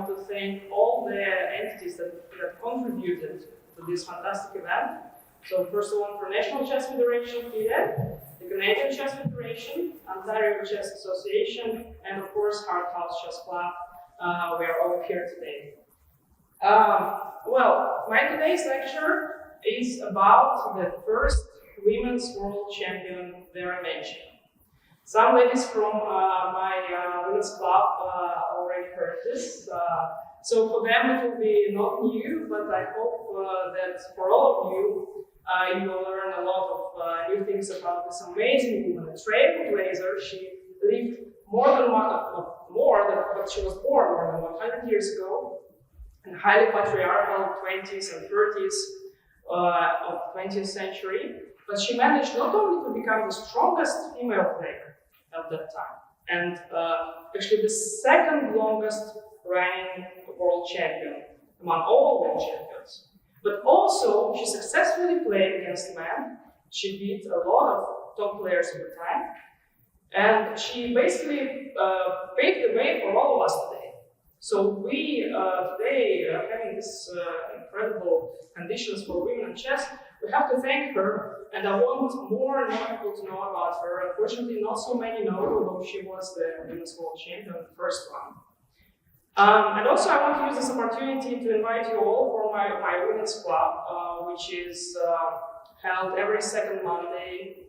want to thank all the entities that contributed to this fantastic event. So first of all, International Chess Federation, FIDE, the Canadian Chess Federation, Ontario Chess Association, and of course, All4chess Chess Club. We are all here today. Well, my today's lecture is about the first women's world champion, Vera Menchik. Some ladies from my women's club already heard this. So for them it will be not new, but I hope that for all of you, you will learn a lot of new things about this amazing woman, a trailblazer. She lived but she was born more than 100 years ago in highly patriarchal 20s and 30s of 20th century. But she managed not only to become the strongest female player at that time, and actually the second longest reigning world champion among all world champions, but also she successfully played against men. She beat a lot of top players at the time, and she basically paved the way for all of us today. So we today, having these incredible conditions for women in chess, we have to thank her, and I want more and more people to know about her. Unfortunately, not so many know, although she was the women's world champion, the first one. And also I want to use this opportunity to invite you all for my women's club, which is held every second Monday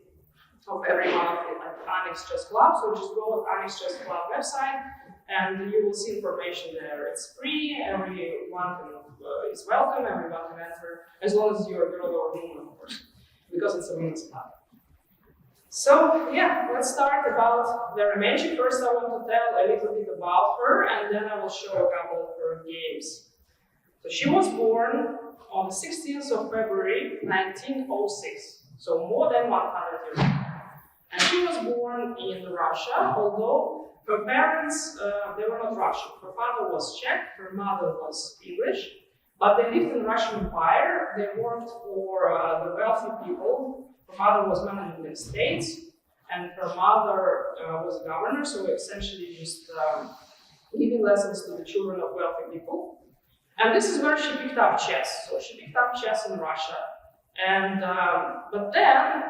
of every month at Annex Chess Club. So just go to Annex Chess Club website and you will see information there. It's free, everyone is welcome, everyone can enter, as long as you're a girl or a woman, of course, because it's a women's club. So yeah, let's start about Vera Menchik. First I want to tell a little bit about her, and then I will show a couple of her games. So she was born on the 16th of February 1906, so more than 100 years ago. And she was born in Russia, although her parents, they were not Russian. Her father was Czech, her mother was English, but they lived in the Russian Empire. They worked for the wealthy people. Her father was managing the estates, and her mother was a governor, so essentially just giving lessons to the children of wealthy people. And this is where she picked up chess. So she picked up chess in Russia. And but then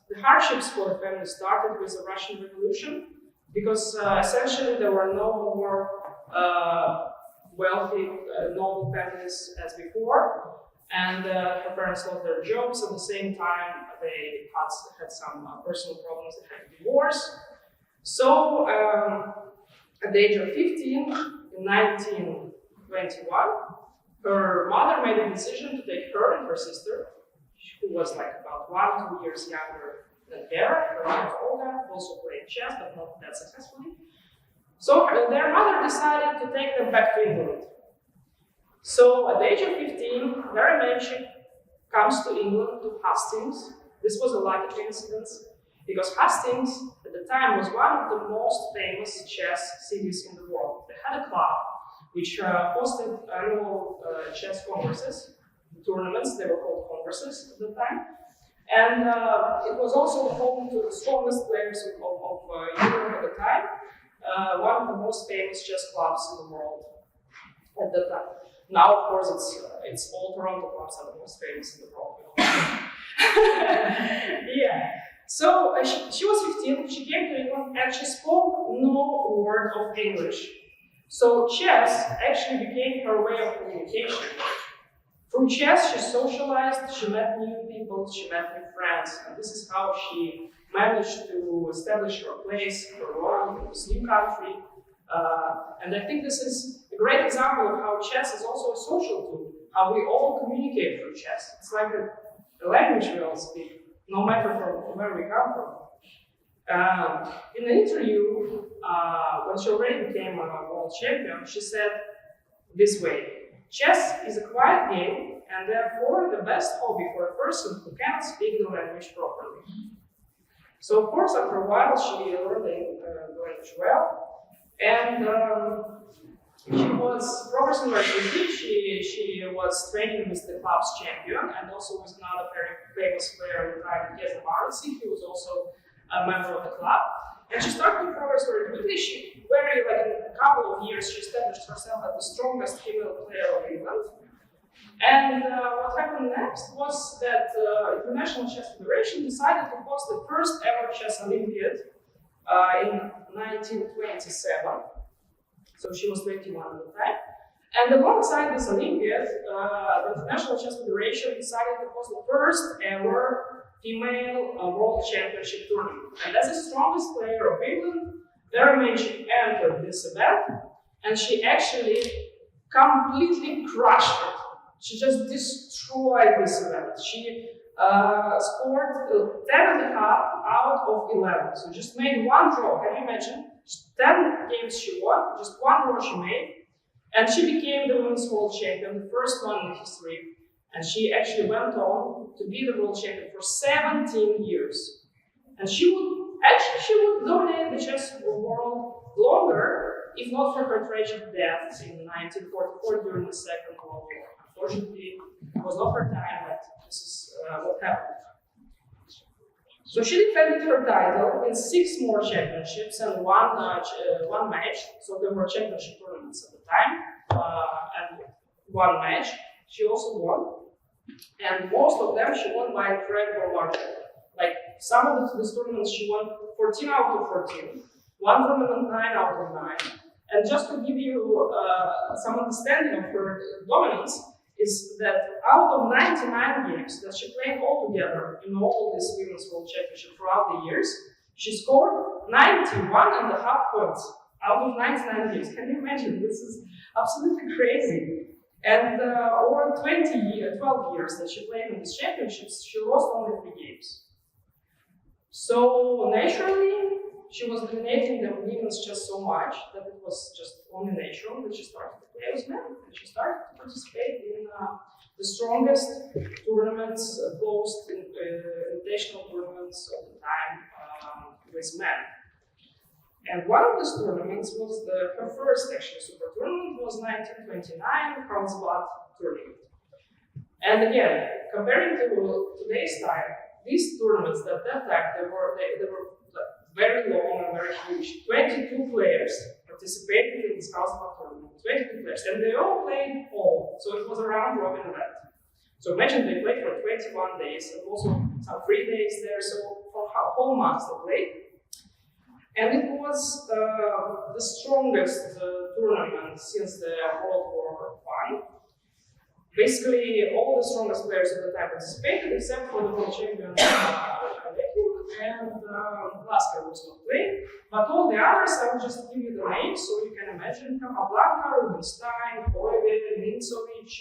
the hardships for the family started with the Russian Revolution, because essentially there were no more wealthy noble families as before, and her parents lost their jobs. At the same time, they had some personal problems. They had a divorce. So at the age of 15, in 1921, her mother made a decision to take her and her sister, who was like about 1-2 years younger than Vera. Her mother Olga also played chess, but not that successfully. So their mother decided to take them back to England. So at the age of 15, Vera Menchik comes to England, to Hastings. This was a lucky coincidence, because Hastings at the time was one of the most famous chess cities in the world. They had a club which hosted annual chess congresses, tournaments. They were called congresses at the time. And it was also home to the strongest players of Europe at the time, one of the most famous chess clubs in the world at the time. Now, of course, it's all Toronto clubs are the most famous in the world. Yeah. So she was 15, she came to England, and she spoke no word of English. So chess actually became her way of communication. Through chess, she socialized, she met new people, she met new friends, and this is how she managed to establish her place, her role in this new country. And I think this is a great example of how chess is also a social tool, how we all communicate through chess. It's like a language we all speak, no matter from where we come from. In an interview, when she already became a world champion, she said this way: chess is a quiet game, and therefore the best hobby for a person who cannot speak the language properly. So of course, after a while, she learned the language well, and she was progressing very quickly. She was training with the club's champion, and also with another very famous player at the time, He was also a member of the club. And she started to progress very quickly. She like in a couple of years, she established herself as the strongest female player of England. And what happened next was that the International Chess Federation decided to host the first ever chess Olympiad in 1927. So she was 21 at the time. And alongside this Olympiad, the International Chess Federation decided to host the first ever female World Championship tournament. And as the strongest player of England, she entered this event, and she actually completely crushed it. She just destroyed this event. She scored 10.5 out of 11. So just made one draw. Can you imagine? Just 10 games she won, just one draw she made. And she became the women's world champion, the first one in history. And she actually went on to be the world champion for 17 years. And she would dominate the chess world longer, if not for her tragic death in 1944 during the Second World War. Unfortunately, it was not her time, but this is what happened. So she defended her title in 6 more championships and one match. So there were championship tournaments at the time, and one match she also won. And most of them she won by incredible margin. Like some of these tournaments she won 14 out of 14, one tournament 9 out of 9. And just to give you some understanding of her dominance, is that out of 99 games that she played altogether in all this Women's World Championship throughout the years, she scored 91.5 points out of 99 games. Can you imagine? This is absolutely crazy. And over 12 years that she played in these championships, she lost only 3 games. So naturally, she was dominating the women's chess so much that it was just only natural that she started to play with men. And she started to participate in the strongest tournaments, closed invitational tournaments of the time with men. And one of these tournaments was her first actually super tournament was 1929 Carlsbad tournament. And again, comparing to today's time, these tournaments at that time they were very long and very huge. 22 players participated in this Carlsbad tournament. 22 players, and they all played all. So it was a round-robin event. So imagine they played for 21 days, and also some free days there. So for whole months they played. And it was the strongest tournament since the World War I. Basically, all the strongest players at the time participated, except for the world champion and Lasker was not playing. But all the others, I will just give you the names so you can imagine: Capablanca, Rubinstein, Koive, Mincovic,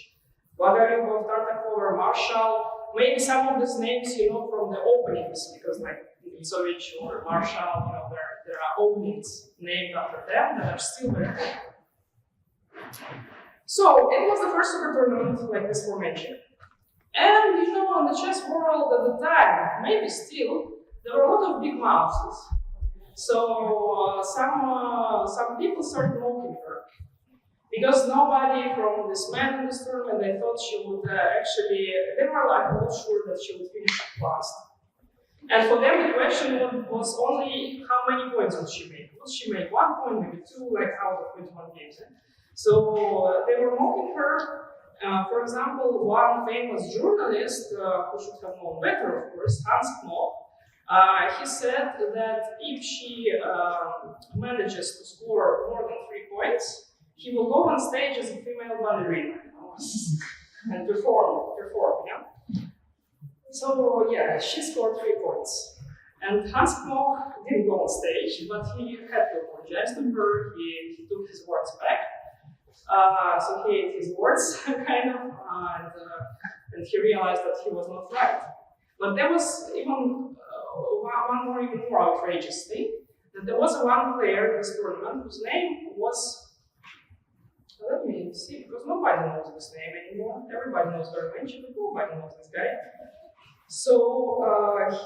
Vagaryubov, Tartakova, Marshall. Maybe some of these names you know from the openings, because like Mincovic or Marshall, you know, there are openings named after them that are still very popular. So it was the first super tournament like this formation. And you know, in the chess world at the time, maybe still, there were a lot of big mouses. So some people started mocking her. Because nobody from this man in this tournament, they thought she would they were like not sure that she would finish last. And for them, the question was only how many points would she make? Would she make 1 point, maybe 2, like out of 21 games? So they were mocking her. For example, one famous journalist who should have known better, of course, Hans Knoll, he said that if she manages to score more than 3 points, he will go on stage as a female ballerina and perform, yeah. So yeah, she scored 3 points. And Hans Knoll didn't go on stage, but he had to apologize to her. He took his words back. So he ate his words, kind of, and he realized that he was not right. But there was even one even more outrageous thing, that there was one player in this tournament whose name was, let me see, because nobody knows this name anymore. Everybody knows Vermenchik, but nobody knows this guy. So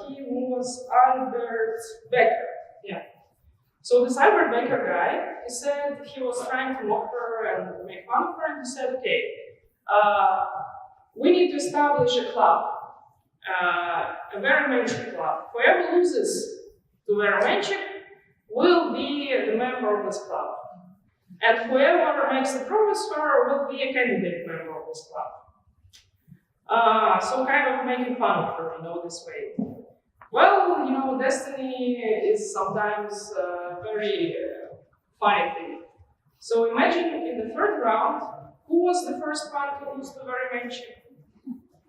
he was Albert Becker, yeah. So this Albert Becker guy, he said he was trying to mock her and make fun of her, and he said, okay, we need to establish a club, a Vermenchik club. Whoever loses to Vermenchik will be the member of this club. And whoever makes the professor will be a candidate member of this club. So kind of making fun of her, this way. Well, destiny is sometimes a very funny thing. So imagine in the third round, who was the first one to lose the very mention?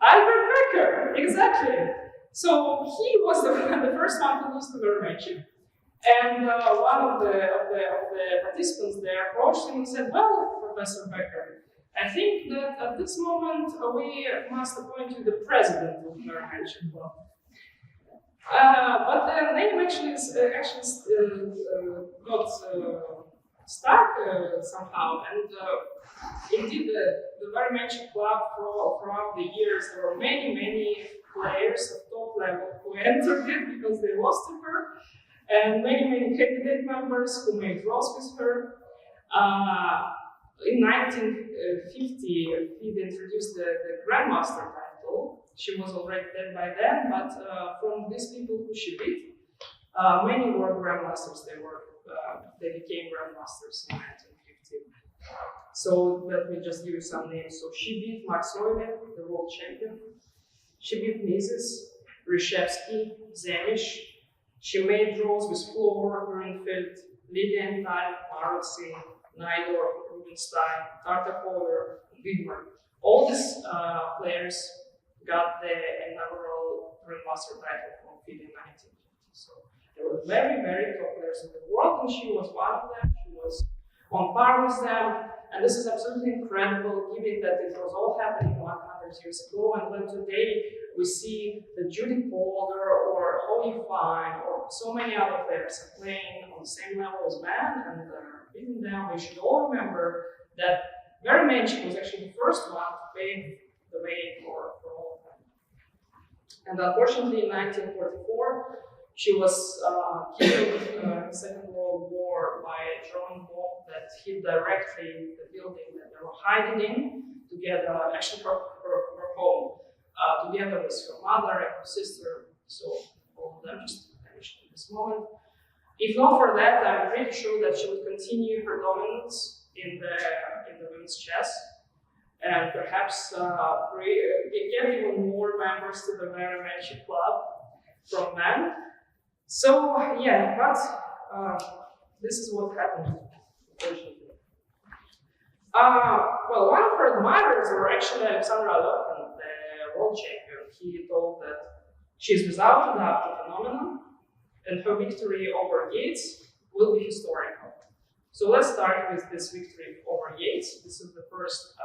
Albert Becker, exactly. So he was the first one to lose the very mention. And one of the participants there approached him and said, "Well, Professor Becker, I think that at this moment we must appoint you the president of the Mention Club." But the name actually got stuck somehow, and indeed the very Mention Club throughout the years, there were many players of top level who entered it because they lost to her, and many candidate members who made draws with her. In 1950, FIDE introduced the Grandmaster title. She was already dead by then, but from these people who she beat, many were Grandmasters. They became Grandmasters in 1950. So let me just give you some names. So she beat Max Euler, the world champion. She beat Mises, Reshevsky, Zemish. She made draws with Floor, Grünfeld, Lilienthal, Maroczy, Najdorf, Rubinstein, Tartakover, Widmer. All these players got the inaugural Grandmaster title from FIDE in 1950. So they were very top players in the world, and she was one of them. She was on par with them, and this is absolutely incredible, given that it was all happening 100 years ago, and when today we see that Judy Polder or Holly Fine or so many other players are playing on the same level as men and beating them, we should all remember that Mary Menchik was actually the first one to pave the way for all of them. And unfortunately, in 1944, she was killed in the Second World War by a German bomb that hit directly the building that they were hiding in, together, actually her home, together with her mother and her sister. So all of them just vanished at this moment. If not for that, I'm pretty sure that she would continue her dominance in the women's chess, and perhaps get even more members to the Mary Menchik Club from men. So yeah, but this is what happened, unfortunately. Well, one of her admirers were actually Alexander Alekhine, the world champion. He told that she's without a doubt a phenomenon, and her victory over Yates will be historical. So let's start with this victory over Yates. This is the first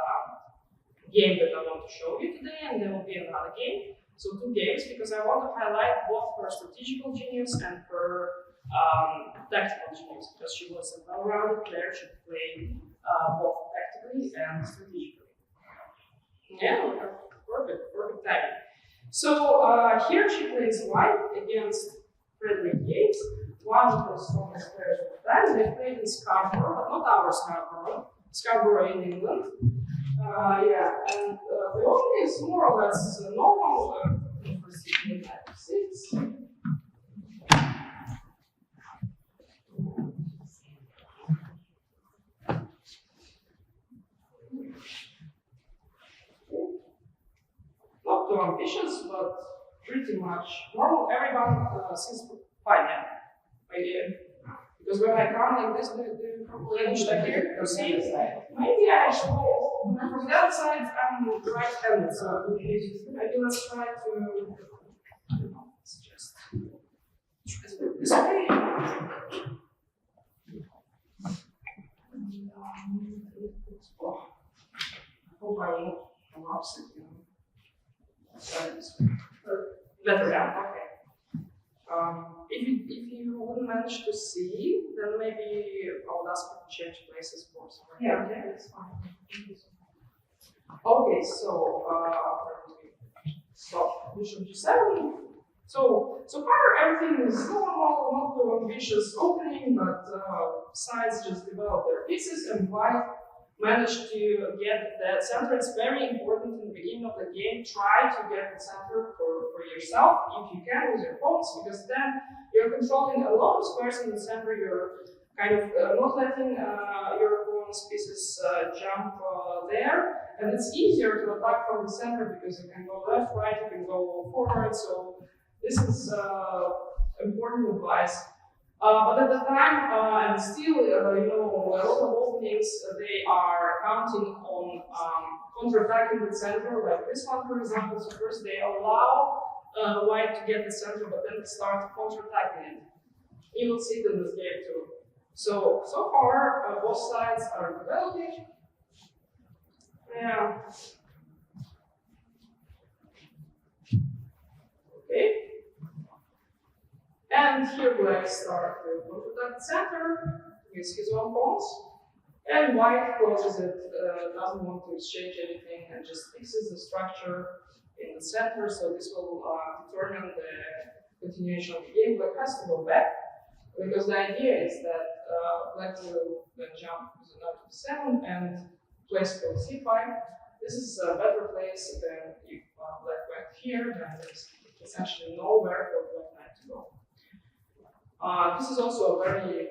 game that I want to show you today, and there will be another game. So 2 games, because I want to highlight both her strategical genius and her tactical genius, because she was a well-rounded player. She played both tactically and strategically. Yeah, perfect timing. So here she plays white against Frederick Yates, one of the strongest players of the time. They played in Scarborough, but not our Scarborough in England. And the opening is more or less normal. Proceeding at 6. Not too ambitious, but pretty much normal. Everyone sees FIDE, because when I come like this, the calculation like here, you see, maybe I should go from the other side. I'm right-handed, so maybe let's try to. Let's just this way. Oh, I hope I won't collapse it. Better down. Okay. If you wouldn't manage to see, then maybe I would ask you to change places for some. Yeah, it's fine. Okay, so stop bishop g7. So far everything is normal, not too ambitious opening, but sides just develop their pieces, and white managed to get that center. It's very important in the beginning of the game. Try to get the center for yourself if you can with your pawns, because then you're controlling a lot of squares in the center. You're kind of not letting your opponent's pieces jump there, and it's easier to attack from the center because you can go left, right, you can go forward. So this is important advice. But at the time, and still, you know, a lot of openings, they are counting on counter-attacking the center, like this one, for example. So first they allow white to get the center, but then they start counter-attacking it. You will see it in this game too. So far, both sides are developing. Yeah. Okay. And here black starts to counter-attack the center with his own pawns. And white closes it, doesn't want to exchange anything, and just fixes the structure in the center. So this will determine the continuation of the game. Black has to go back, because the idea is that black will then jump with knight to 7 and place for c5. This is a better place than if black went here, then there's essentially nowhere for black knight to go. This is also a very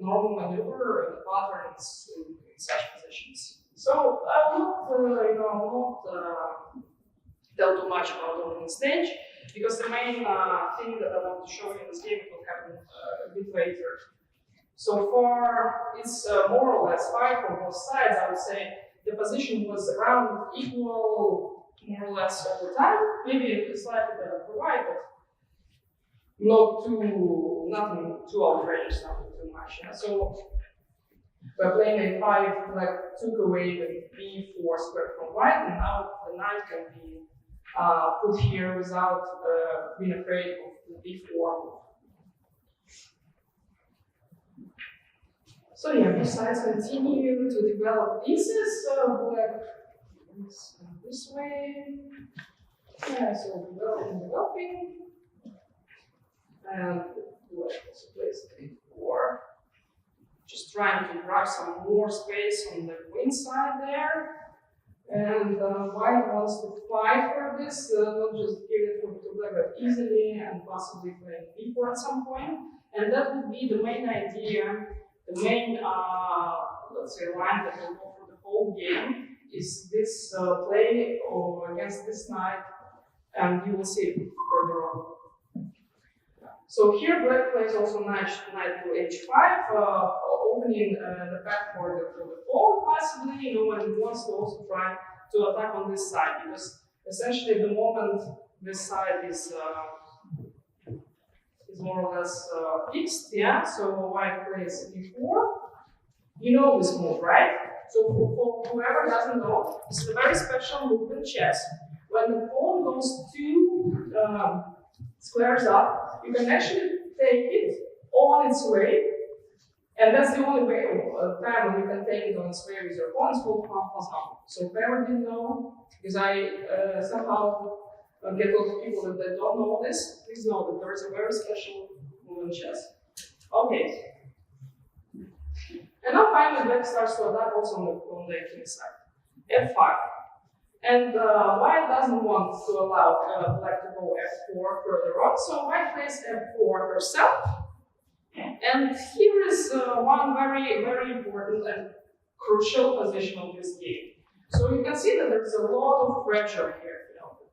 normal maneuver in the patterns in such positions. So I will not tell too much about opening stage, because the main thing that I want to show you in this game will happen a bit later. So far, it's more or less fine for both sides. I would say the position was around equal, more or less all the time. Maybe slightly better for white, but nothing too outrageous, nothing too much. Yeah? So by playing a5, black took away the b4 square from white, and now the knight can be put here without being afraid of the b4 move. So yeah, both sides continue to develop pieces. Black moves this way. Yeah, so developing. And black also plays a4. Just trying to grab some more space on the queen side there. And white wants to fight for this, not just give it to black, but easily and possibly playing b4 at some point. And that would be the main idea, the main, let's say, line that will go for the whole game is this play against this knight, and you will see it further on. So here black plays also knight to h5, opening the path for the pawn, possibly, and wants to also try to attack on this side, because essentially at the moment this side is more or less fixed, yeah. So white plays b4. You know this move, right? So for whoever doesn't know, this is a very special move in chess. When the pawn goes 2 squares up, you can actually take it on its way, and that's the only way time when you can take it on its way with your pawn. It's called pawn+1. So if ever didn't know, because I somehow get a lot of people that don't know this, please know that there is a very special move in chess. Okay. And now finally black starts to attack also on the king side. f5. And white doesn't want to allow black to go f4 further on, so white plays f4 herself. And here is one very, very important and crucial position of this game. So you can see that there's a lot of pressure here,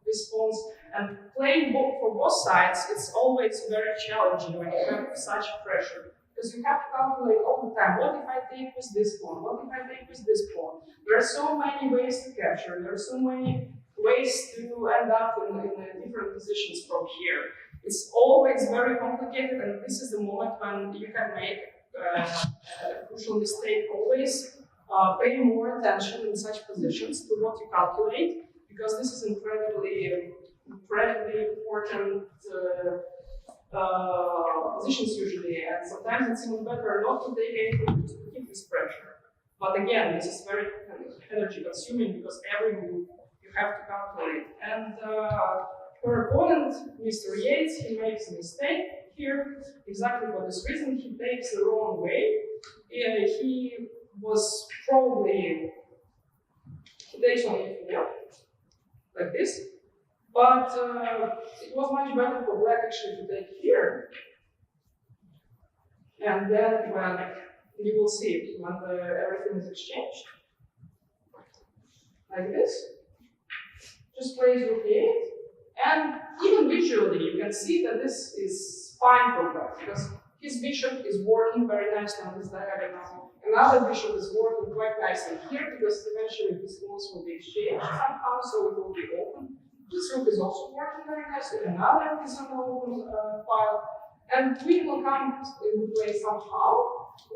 these pawns, and playing for both sides, it's always very challenging when you have such pressure. Because you have to calculate all the time, what if I take with this pawn? What if I take with this pawn? There are so many ways to capture, there are so many ways to end up in different positions from here. It's always very complicated, and this is the moment when you can make a crucial mistake. Always pay more attention in such positions to what you calculate, because this is incredibly important positions usually, and sometimes it's even better not to take anything to keep this pressure. But again, this is very energy consuming, because every move you have to calculate. And her opponent, Mr. Yates, he makes a mistake here, exactly for this reason. He takes the wrong way. He was probably, he takes on e4, like this. But it was much better for black actually to take here. And then when you will see when everything is exchanged, like this, just plays rook e8, and even visually you can see that this is fine for black because his bishop is working very nicely on this diagonal. Another bishop is working quite nicely here because eventually these moves will be exchanged somehow, so it will be open. This rook is also working very nicely. Another rook is on the open file. And queen will come into play somehow.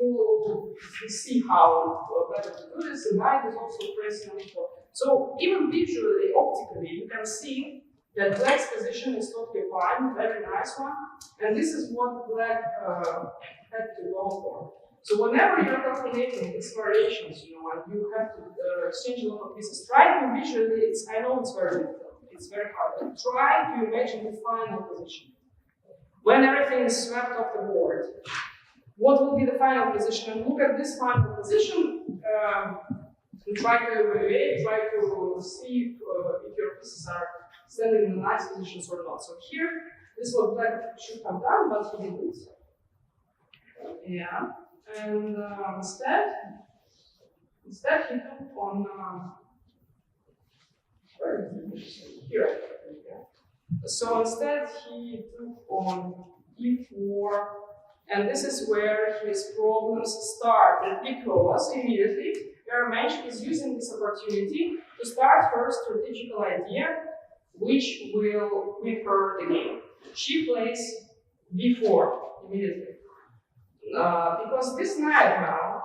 We will see how better to do this. The knight is also pressing on it. So even visually, optically, you can see that black's position is totally fine, very nice one. And this is what black had to go for. So whenever you're calculating these variations, and you have to exchange a lot of pieces, try to visually, I know it's very difficult, it's very hard, but try to imagine the final position. When everything is swept off the board, what will be the final position? And look at this final position and try to evaluate, try to see if your pieces are standing in nice positions or not. So here, this is what black should have done, but he didn't. Yeah, and instead he took on where is it? Here. So instead he took on e4, and this is where his problems started because immediately Ermensch is using this opportunity to start her strategical idea, which will win her the game. She plays b4 immediately. Because this knight now,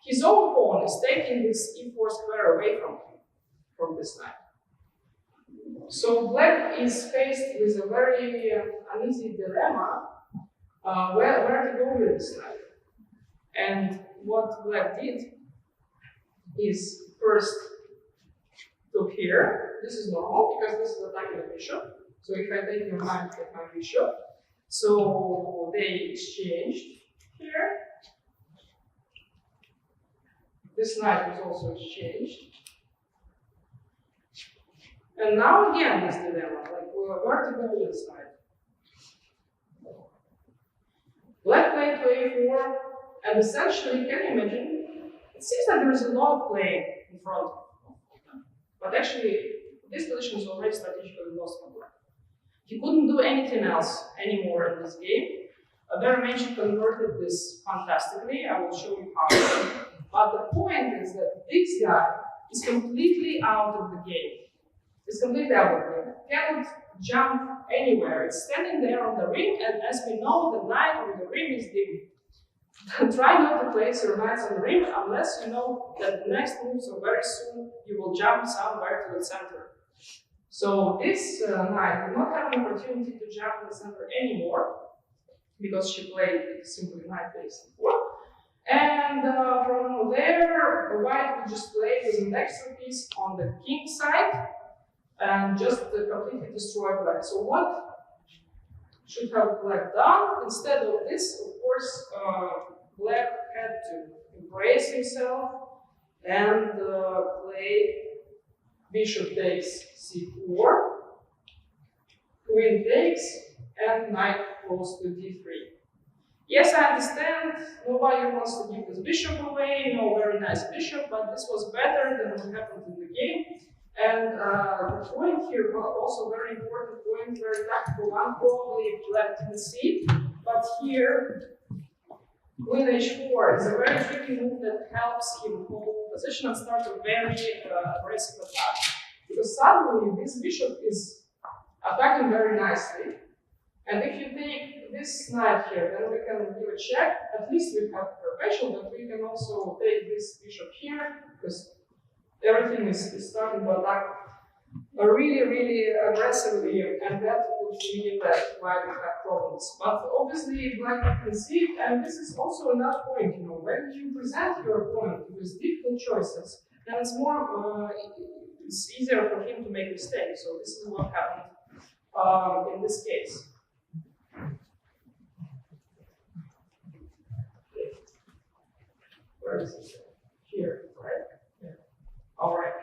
his own pawn is taking this e4 square away from this knight. So black is faced with a very uneasy dilemma where to go with this knight. And what black did is first took here. This is normal because this is attacking the bishop. So if I take your knight, take my bishop. So they exchanged here. This knight was also exchanged. And now again this dilemma, like where to go with this knight. Black played to a4, and essentially, can you imagine? It seems like there is a lot of play in front of him. But actually, this position is already strategically lost for black. He couldn't do anything else anymore in this game. Ermensch converted this fantastically. I will show you how. But the point is that this guy is completely out of the game. It's completely out of the game. It cannot jump anywhere. It's standing there on the ring, and as we know, the knight on the ring is dim. Try not to place your knights on the ring unless you know that the next move, so very soon, you will jump somewhere to the center. So this knight will not have an opportunity to jump to the center anymore because she played simply knight takes e4. And from there, white will just play with an extra piece on the king side and just completely destroy black. So what should have black done? Instead of this, of course, black had to embrace himself and play bishop takes c4, queen takes, and knight goes to d3. Yes, I understand, nobody wants to give this bishop away, very nice bishop, but this was better than what happened in the game. And the point here, also very important point, very tactical one, probably black didn't see, but here, queen h4 is a very tricky move that helps him hold position and start a very aggressive attack. Because suddenly this bishop is attacking very nicely. And if you take this knight here, then we can give a check. At least we have perpetual, but we can also take this bishop here, because everything is starting to attack really, really aggressively, and that would mean that white will have problems. But obviously, black can see it, and this is also another point. When you present your opponent with difficult choices, then it's more, it's easier for him to make mistakes. So this is what happened in this case. Where is it? Here, right? Yeah. All right.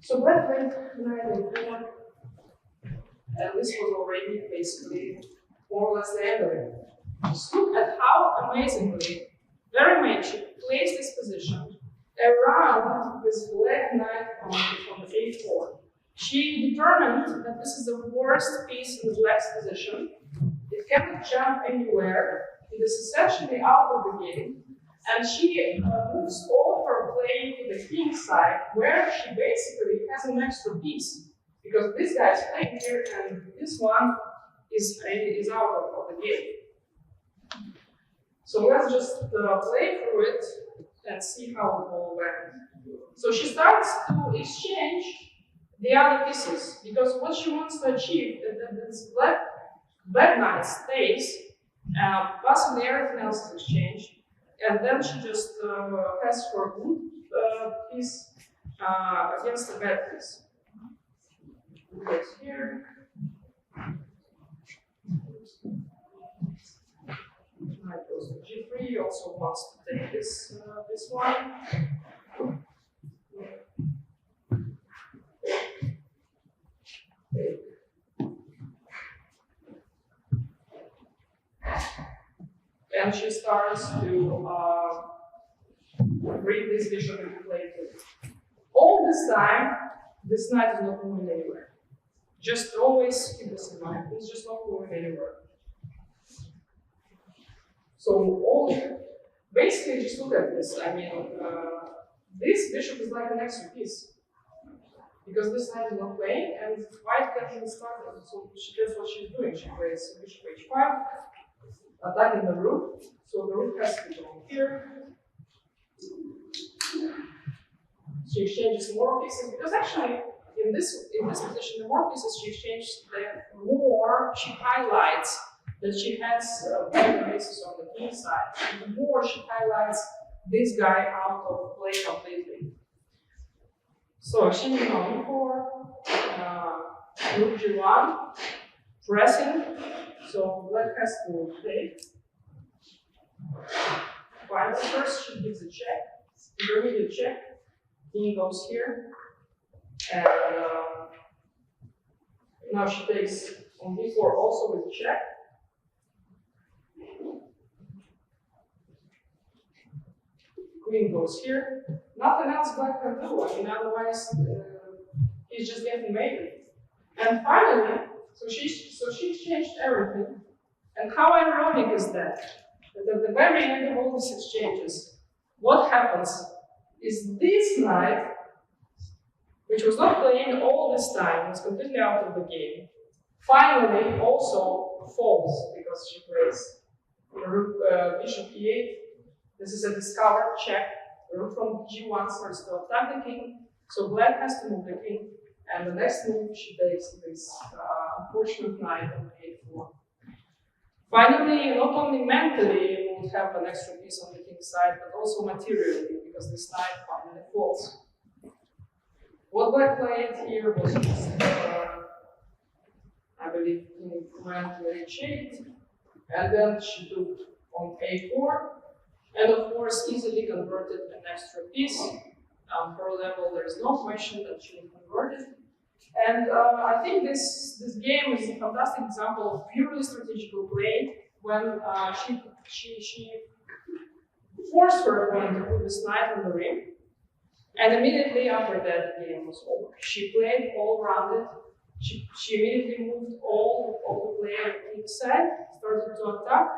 So black played knight a4, and this was already basically more or less the end of it. Just look at how amazingly, very much, she placed this position around this black knight on the a4. She determined that this is the worst piece in the black's position. It cannot jump anywhere. It is essentially out of the game. And she moves all her play to the king side, where she basically has an extra piece. Because this guy is playing here, and this one is out of the game. So let's just play through it and see how it all went. So she starts to exchange the other pieces, because what she wants to achieve is that this black knight stays, possibly everything else is exchanged, and then she just has her good piece against the bad piece. Goes here. Knight goes to g3. Also wants to take this one. And she starts to bring this bishop into play too. All this time, this knight is not moving anywhere. Just always keep this in mind. It's just not moving anywhere. So basically, just look at this. I mean, this bishop is like an extra piece, because this knight is not playing, and white can't even start it. So that's what she's doing. She plays bishop h5, attacking the rook. So the rook has to go here. She exchanges more pieces, because actually in this position, the more pieces she exchanges, the more she highlights that she has better bases on the king side. And the more she highlights this guy out of play completely. So exchanging on e4, rook g1, pressing. So black has to take. Finally, first she gives a check, intermediate check. King goes here, and now she takes on d4 also with a check. Queen goes here. Nothing else black can do. I mean, otherwise he's just getting mated. And finally, so she exchanged everything. And how ironic is that? That at the very end of all these exchanges, what happens is this knight, which was not playing all this time, was completely out of the game, finally also falls because she plays bishop e8. This is a discovered check. The rook from g1 starts to attack the king, so black has to move the king, and the next move she takes this unfortunate knight on a4. Finally, not only mentally we would have an extra piece on the king's side, but also materially, because this knight finally falls. What black played here was just, I believe, king went to h8, and then she took on a4, and of course easily converted an extra piece. On her level, there is no question that she would convert it. And I think this game is a fantastic example of purely strategical play, when she forced her opponent to put this knight on the ring, and immediately after that the game was over. She played all rounded. She immediately moved all of the play on the king's side, started to attack,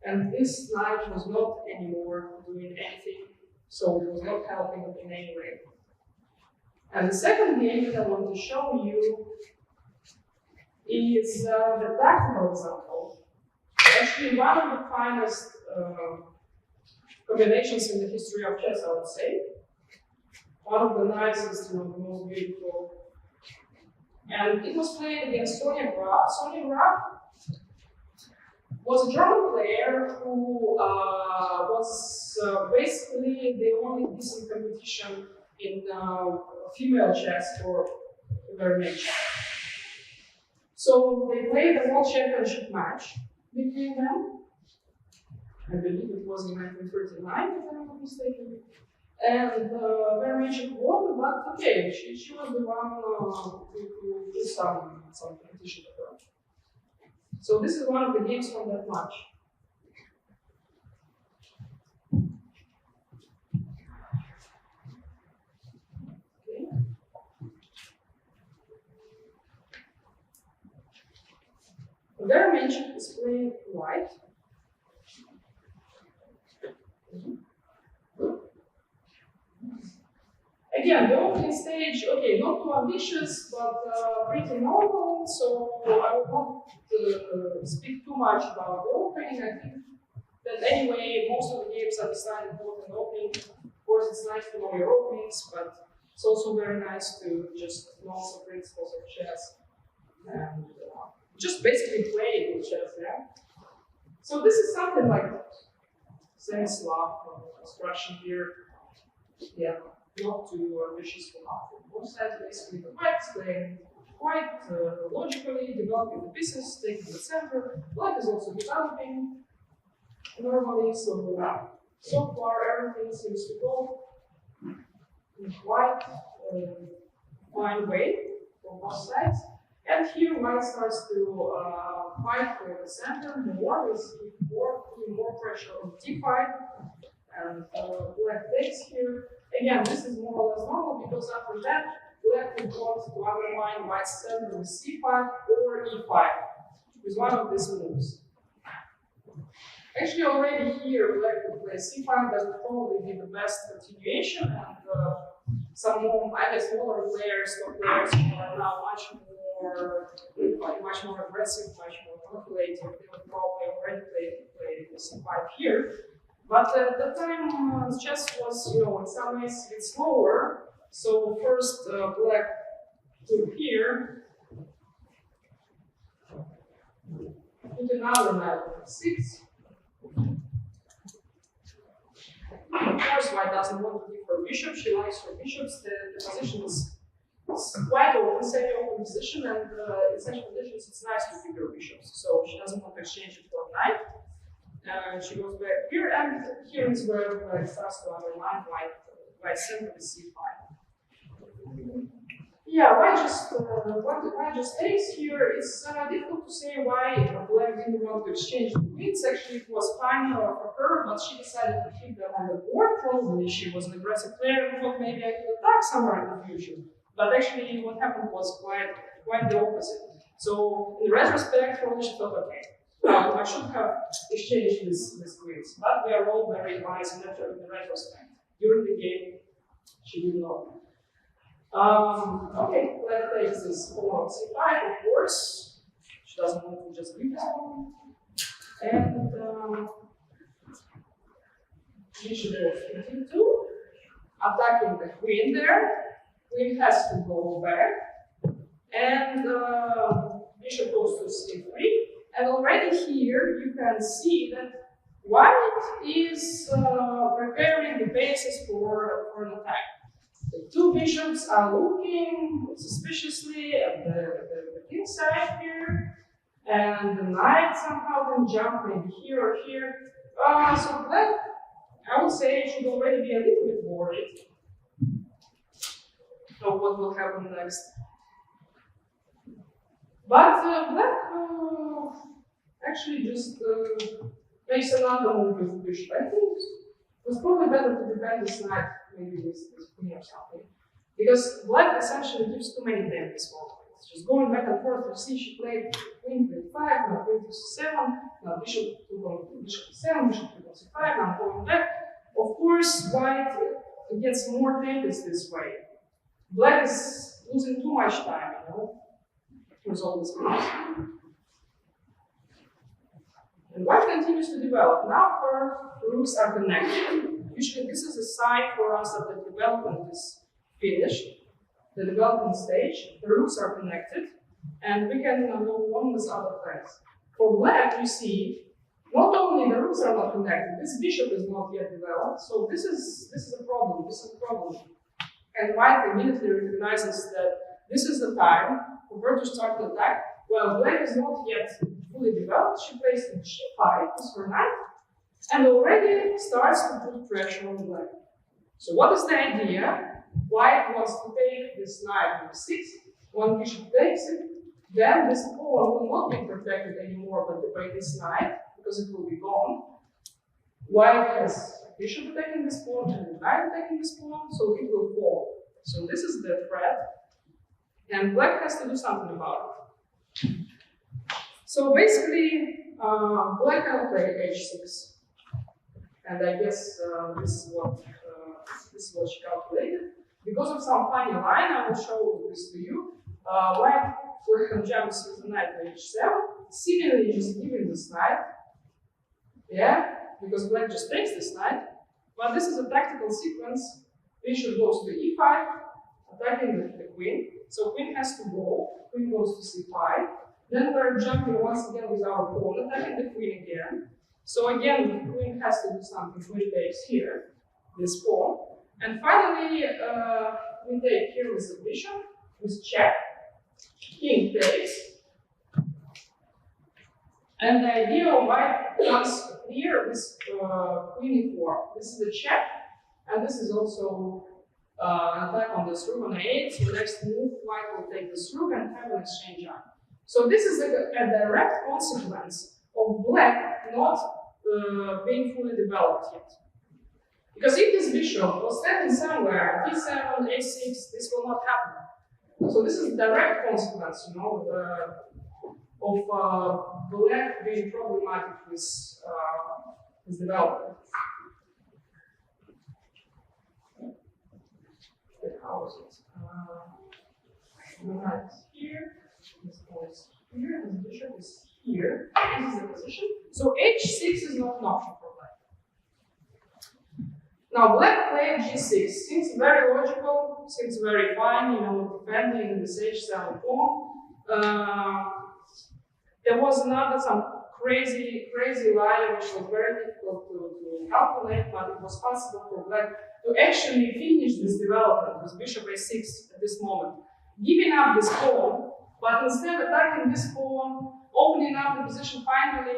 and this knight was not anymore doing anything, so it was not helping in any way. And the second game that I want to show you is the tactical example. Actually, one of the finest combinations in the history of chess, I would say. One of the nicest, the most beautiful. And it was played against Sonia Graf. Sonia Graf was a German player who was basically the only decent competition in female chess for very much. So they played a world championship match between them. I believe it was in 1939, if I'm not mistaken. And very much won, but okay, she was the one who did some competition with her. So this is one of the games from that match. Their main chip is playing white. Again, the opening stage, okay, not too ambitious, but pretty normal. So I will not speak too much about the opening. I think that anyway, most of the games are designed for an opening. Of course, it's nice to know your openings, but it's also very nice to just know some principles of chess and just basically play with chess. Yeah. So this is something like semi-Slav construction here. Yeah. Not too ambitious for nothing. Both sides basically the white is playing quite logically, developing the pieces, taking the center. Black is also developing normally, so far everything seems to go in quite fine way for both sides. And here white starts to fight for the center more, putting more pressure on d5, and black takes here. Again, this is more or less normal because after that, black will want to undermine white's center with c5 or e5 with one of these moves. Actually, already here, black will play c5. That would probably be the best continuation, and some more, I guess, smaller players, top players who are now much more aggressive, much more calculative. They would probably already play c5 here. But at the time, chess was, in some ways a bit slower. So first, black took here, put another knight on 6. Of course, white doesn't want to give her bishop. She likes her bishops. The position is quite open, semi-open position, and in such positions, it's nice to give her bishops. So she doesn't want to exchange it for a knight. She goes back here, and here is where it starts to undermine white center with c5. Yeah, white just takes here. It's difficult to say why black didn't want to exchange the queens. Actually, it was fine for her, but she decided to keep them on the board. Probably she was an aggressive player and thought maybe I could attack somewhere in the future. But actually, what happened was quite the opposite. So, in retrospect, probably she thought, okay, I should have exchanged this queens, but we are all very wise in the retrospect. During the game, she did not. Okay, black takes this pawn on c5, of course. She doesn't want to just leave this pawn. And bishop goes to d2, attacking the queen there. Queen has to go back. And bishop goes to c3. And already here you can see that white is preparing the basis for an attack. The two bishops are looking suspiciously at the king side here, and the knight somehow can jump maybe here or here. So black, I would say, should already be a little bit worried of what will happen next. But black actually just makes another move with bishop. I think it was probably better to defend this knight, maybe with queen or something. Because black essentially gives too many tempts moment. It's just going back and forth. You see, she played queen to e5, now queen to c7, now bishop to bishop to c7, bishop to c5, now going back. Of course, white gets more tempest this way. Black is losing too much time, with all this moves. And white continues to develop. Now her rooks are connected. Usually this is a sign for us that the development is finished, the development stage. The rooks are connected, and we can go on with other things. For black, you see, not only the rooks are not connected, this bishop is not yet developed, so this is a problem, And white immediately recognizes that this is the time for her to start the attack. While black is not yet fully developed, she plays in g5 with her knight, and already starts to put pressure on black. So what is the idea? White wants to take this knight to d6. When bishop takes it, then this pawn will not be protected anymore by this knight, because it will be gone. White has bishop attacking this pawn and the knight attacking this pawn, so it will fall. So this is the threat, and black has to do something about it. So basically, black can play h6, and I guess this is what she calculated. Because of some funny line, I will show this to you. White jumps with knight to h7, seemingly just giving this knight, yeah, because black just takes this knight. But this is a tactical sequence. Bishop goes to e5, attacking the queen. So queen has to go. Queen goes to c5. Then we're jumping once again with our pawn, attacking the queen again. So again, the queen has to do something. Queen takes here, this pawn. And finally, we take here with the bishop, with check. King takes. And the idea of white comes here with queen e4. This is a check, and this is also an attack on this rook on a8. So next move, white will take this rook and have an exchange on. So this is a direct consequence of black not being fully developed yet. Because if this bishop was standing somewhere, d7, a6, this will not happen. So this is a direct consequence, you know, of black being problematic with development. How is it? The knight is here, this pawn is here, this bishop is here. This is the position. So h6 is not an option for black. Now black played g6. Seems very logical, seems very fine, you know, defending this h7 pawn. There was some crazy line which was very difficult to calculate, but it was possible for black to actually finish this development with bishop a6 at this moment, giving up this pawn, but instead attacking this pawn, opening up the position, finally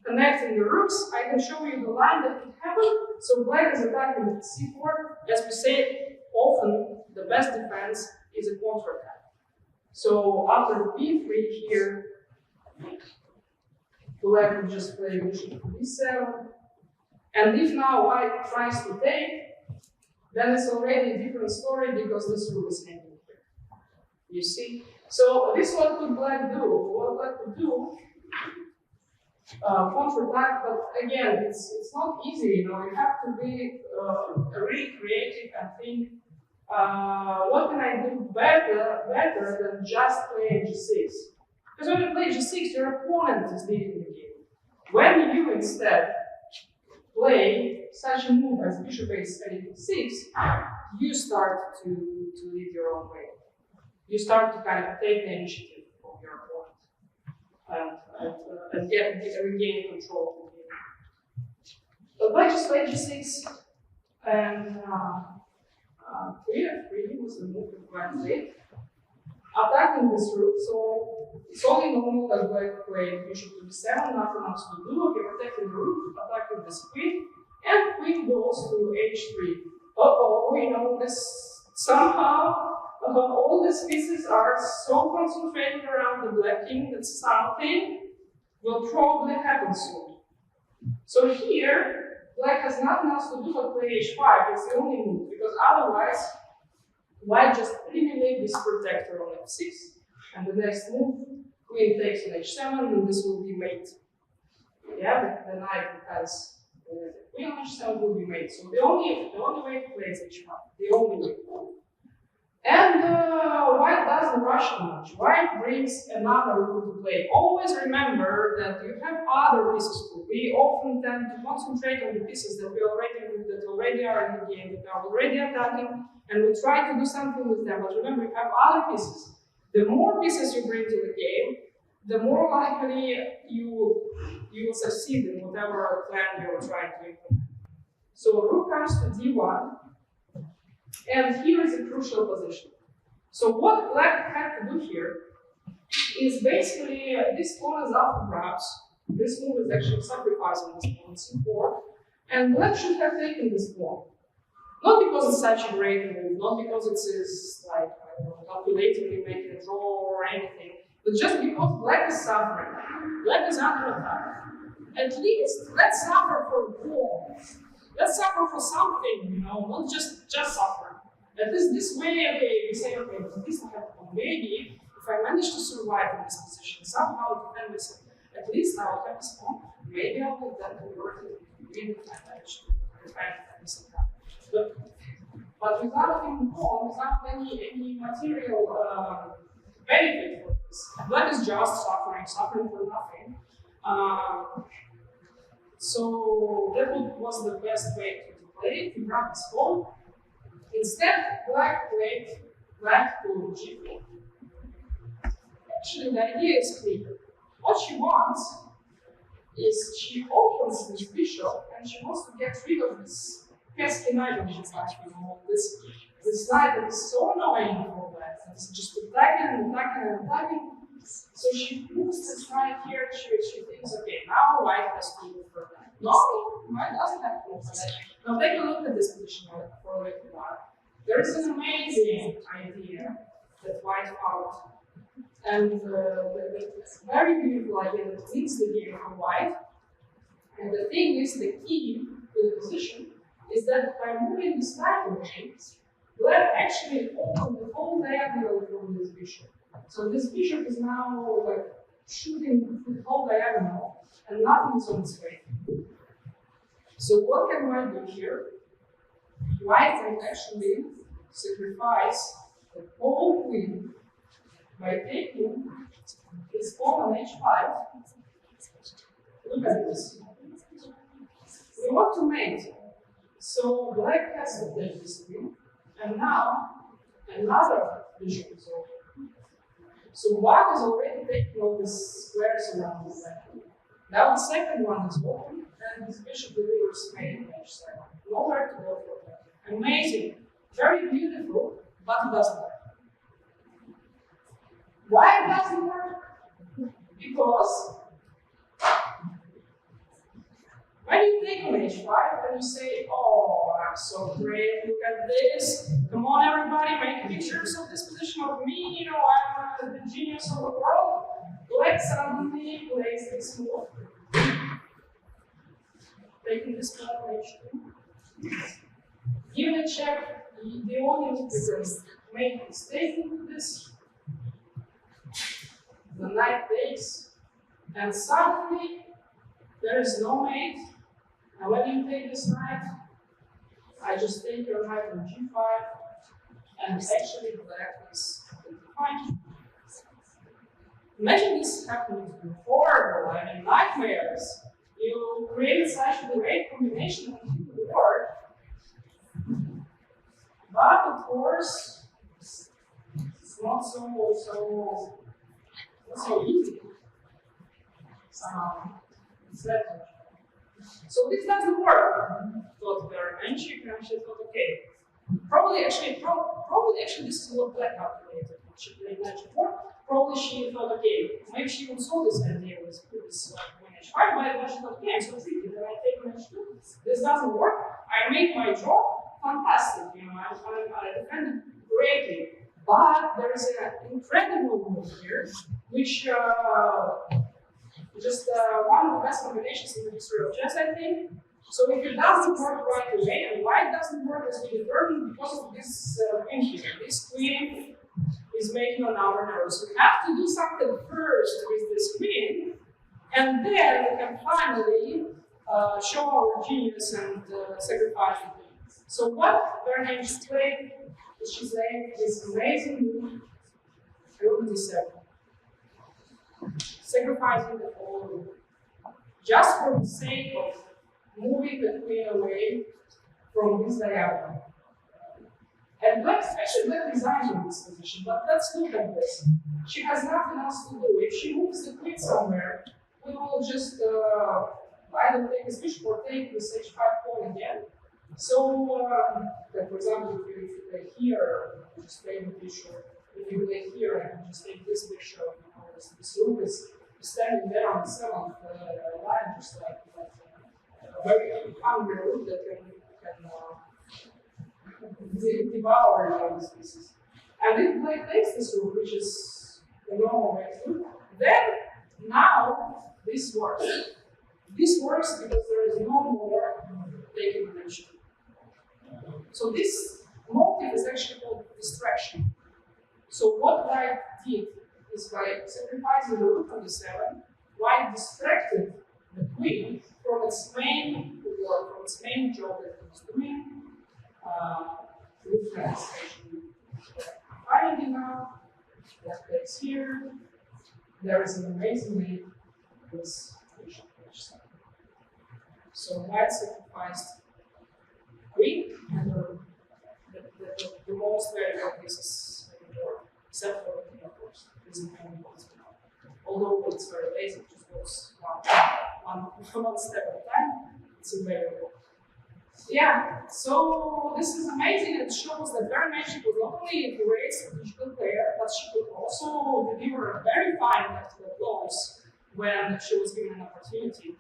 connecting the rooks. I can show you the line that could happen. So black is attacking with c4. As we say, often the best defense is a counterattack. So after b3 here, black will just play bishop to b7. And if now white tries to take, then it's already a different story because this rook is hanging here. You see? So this is what could black do. What black could do, counterattack, but again, it's not easy, you know, you have to be really creative and think, what can I do better than just playing g6? Because when you play g6, your opponent is leading the game. When you instead play such a move as bishop a6, you start to lead your own way. You start to kind of take the initiative from your opponent and regain control of the game. But black just played g6, and 3f3 was the move that black played, attacking this rook. So it's only normal that black played bishop to b7, nothing else to do. Okay, protecting the rook, attacking this queen, and queen goes to h3. Uh-oh, we know this somehow. All these pieces are so concentrated around the black king that something will probably happen soon. So here, black has nothing else to do but play h5. It's the only move, because otherwise, white just eliminate this protector on f6, and the next move, queen takes on h7, and this will be mate. Yeah, the knight has the queen on h7 will be mate. So the only way to play is h5. The only way. And white doesn't rush too much. White brings another rook to play. Always remember that you have other pieces too. We often tend to concentrate on the pieces that already are in the game, that are already attacking, and we try to do something with them. But remember, you have other pieces. The more pieces you bring to the game, the more likely you will succeed in whatever plan you're trying to implement. So rook comes to d1. And here is a crucial position. So what black had to do here is basically this pawn is up for grabs. This move is actually sacrificing this pawn c4, and black should have taken this pawn. Not because it's such a great move, not because it is like calculatively making a draw or anything, but just because black is suffering. Black is under attack. At least let's suffer for a pawn. Let's suffer for something, you know, not just suffer. At least this way, okay, we say, okay, at least I have maybe if if I manage to survive in this position, somehow defend myself, at least I will have this pawn. Maybe I will then convert it win if I manage to defend myself. But without any pawn, without any material benefit for this, that is just suffering for nothing. So that was the best way to play it. We grab this pawn. Instead, black played black to g4. Actually, the idea is clear. What she wants is she opens this bishop and she wants to get rid of this pesky knight on this side. This knight that is so annoying for black. It's just attacking and attacking and attacking. So she moves this knight here. She thinks, okay, now white has to move for that. No, white doesn't have to move for that. Now take a look at this position for a little while. There is an amazing idea that white found. And it's a very beautiful idea that leads the game for white. And the thing is, the key to the position is that by moving this knight away, black actually opened the whole diagonal from this bishop. So this bishop is now like shooting the whole diagonal, and nothing is on its way. So what can white do here? White can actually sacrifice the whole queen by taking his pawn on h5. Look at this. We want to mate. So black has to take this queen, and now another bishop is over. So white is already taking all these squares around the second. Now the second one is open, and this bishop delivers mate on h7. Nowhere to go for that. Amazing, very beautiful, but it doesn't work. Why it doesn't work? Because when you take on h5 and you say, oh, I'm so great, look at this, come on everybody, make pictures of this position of me, you know, I'm the genius of the world, black suddenly plays this move, taking this pawn on h2. Give a check, the audience is make a mistake into this. The knight takes, and suddenly there is no mate. And when you take this knight, I just take your knight on g5, and actually black is fine. Imagine this happening before, I mean, nightmares. You create such a great combination and it will work. But of course, it's not so easy. So this doesn't work. Thought very and she thought, okay, probably actually this is what black calculated. She played knight g4. Probably she thought, okay, maybe she even saw this idea with queen h5, but she thought, okay, I'm so tricky, then I take knight h2. This doesn't work. I make my draw. Fantastic, you know, I defended greatly. But there is an incredible move here, which just one of the best combinations in the history of chess, I think. So if it doesn't work right away, and why it doesn't work as we determined because of this queen here. This queen is making an error. So we have to do something first with this queen, and then we can finally show our genius and sacrifice the queen. So what Bernheim played is she's playing this amazing move, rook d7. Sacrificing the whole just for the sake of moving the queen away from this diagonal. And black resigned in this position, but let's look at this. She has nothing else to do. If she moves the queen somewhere, we will just either take this bishop or take this h5 pawn again. So, for example, if you play here, just play the bishop. If you play here, I can just take this bishop. This rook is standing there on the 7th line, just like a very hungry rook that can devour these pieces. And if black takes this rook, which is the normal way to do, then now this works. This works because there is no more taking attention. So this motive is actually called distraction. So what white did is by sacrificing the rook on the 7, while distracted the queen from its main work, from its main job that it was doing, with translation. Finally now, that place here, there is an amazing way this bishop h7. So white sacrificed queen, and the most valuable pieces in the board, except for the king, of course, is the main board. Although it's very basic, it just goes one step at a time, it's available. Yeah, so this is amazing. It shows that very much she was not only a great strategical player, but she could also deliver very fine tactical blows when she was given an opportunity.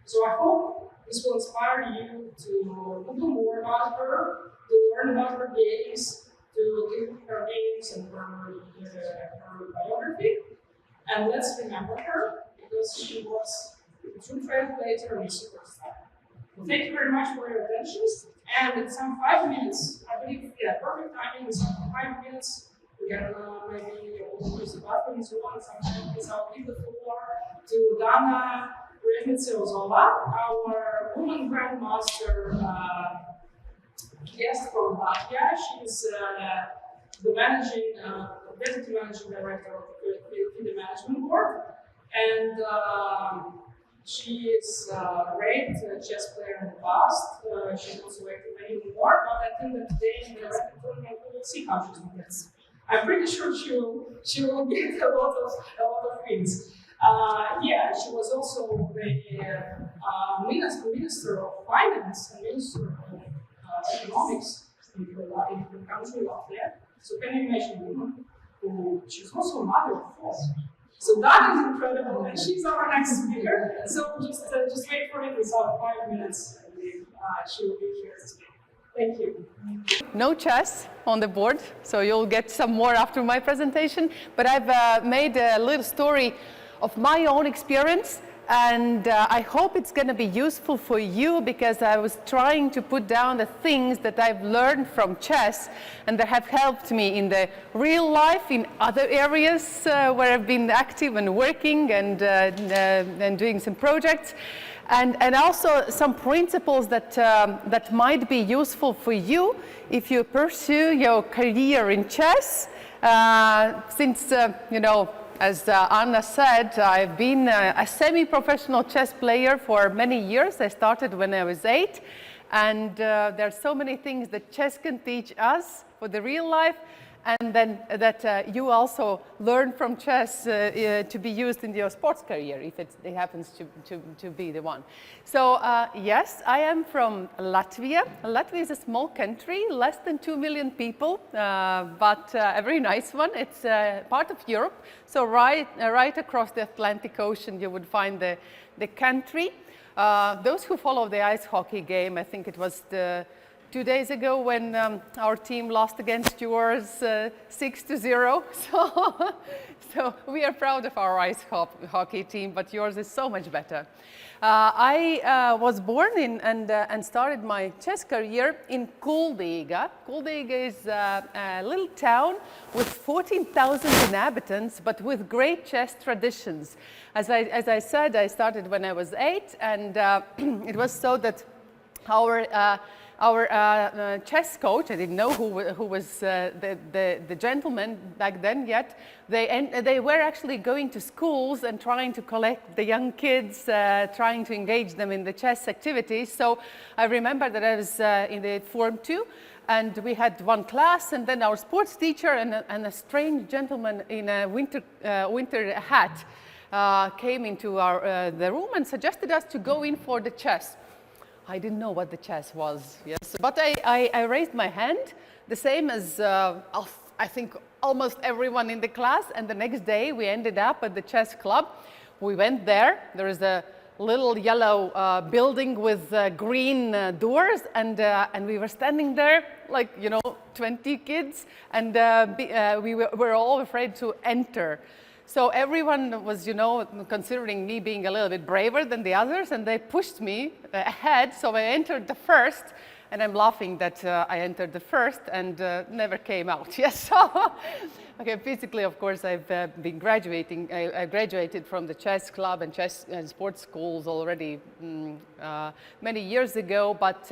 So I hope this will inspire you to look more about her, to learn about her games, to look at her games and her biography. And let's remember her, because she was a true trailblazer and a superstar. Well, thank you very much for your attention. And in some 5 minutes, I believe, yeah, perfect timing, in some 5 minutes, we can maybe use the bathroom and so on. Sometimes I'll leave the floor to Dana Reznice-Ozola, our woman grandmaster guest from Latvia. She's the deputy managing director of the FIDE management board. And she is a great chess player in the past. She's also active anymore, but I think that today in the record tournament we will see how she's doing this. I'm pretty sure she will get a lot of wins. Yeah, she was also the minister of finance and minister of economics in the country Latvia. So can you imagine a woman who she's also a mother of 4? So that is incredible, and she's our next speaker. So just wait for it. It's about 5 minutes, and she will be here to speak. Thank you. No chess on the board, so you'll get some more after my presentation. But I've made a little story of my own experience, and I hope it's going to be useful for you, because I was trying to put down the things that I've learned from chess and that have helped me in the real life, in other areas where I've been active and working and doing some projects, and also some principles that might be useful for you if you pursue your career in chess. Since you know, as Anna said, I've been a semi-professional chess player for many years. I started when I was 8, and there are so many things that chess can teach us for the real life, and then that you also learn from chess to be used in your sports career, if it happens to be the one. So yes, I am from Latvia. Latvia is a small country, less than 2 million people, but a very nice one. It's part of Europe, so right across the Atlantic Ocean you would find the country. Those who follow the ice hockey game, I think it was 2 days ago when our team lost against yours 6-0. So we are proud of our ice hockey team, but yours is so much better. I was born in and started my chess career in Kuldīga. Kuldīga is a little town with 14,000 inhabitants, but with great chess traditions. As I said, I started when I was 8, and it was so that our chess coach, I didn't know who was the gentleman back then yet, they were actually going to schools and trying to collect the young kids, trying to engage them in the chess activities. So I remember that I was in the Form 2, and we had one class, and then our sports teacher and a strange gentleman in a winter hat came into the room and suggested us to go in for the chess. I didn't know what the chess was, yes, but I raised my hand, the same as I think almost everyone in the class, and the next day we ended up at the chess club. We went there. There is a little yellow building with green doors, and we were standing there like, you know, 20 kids, and we were all afraid to enter. So everyone was, you know, considering me being a little bit braver than the others, and they pushed me ahead. So I entered the first, and I'm laughing that I entered the first and never came out. Yes, so okay, physically, of course, I've been graduating. I graduated from the chess club and chess and sports schools already many years ago, but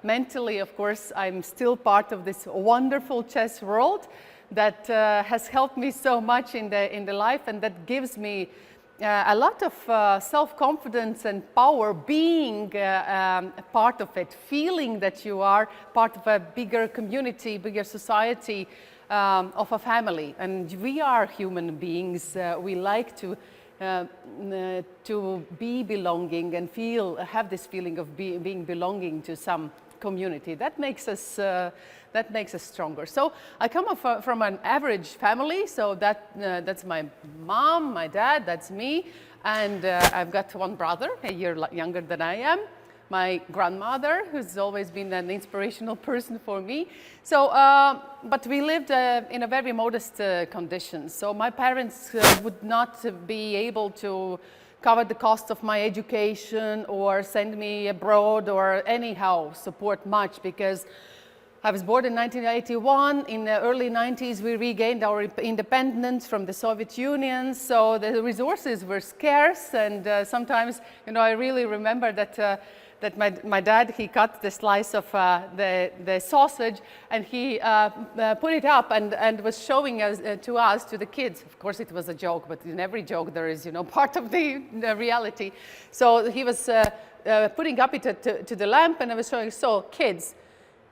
mentally, of course, I'm still part of this wonderful chess world that has helped me so much in the life, and that gives me a lot of self-confidence and power being a part of it, feeling that you are part of a bigger community, bigger society, of a family. And we are human beings. We like to be belonging and have this feeling of being belonging to some community. That makes us stronger. So I come from an average family. So that's my mom, my dad, that's me, and I've got one brother, a year younger than I am. My grandmother, who's always been an inspirational person for me. So, but we lived in a very modest conditions. So my parents would not be able to cover the cost of my education or send me abroad or anyhow support much, because I was born in 1981. In the early 90s, we regained our independence from the Soviet Union. So the resources were scarce, and sometimes, I really remember that my dad, he cut the slice of the sausage, and he put it up and was showing us to the kids. Of course, it was a joke, but in every joke there is, part of the reality. So he was putting up it to the lamp, and I was showing, so kids,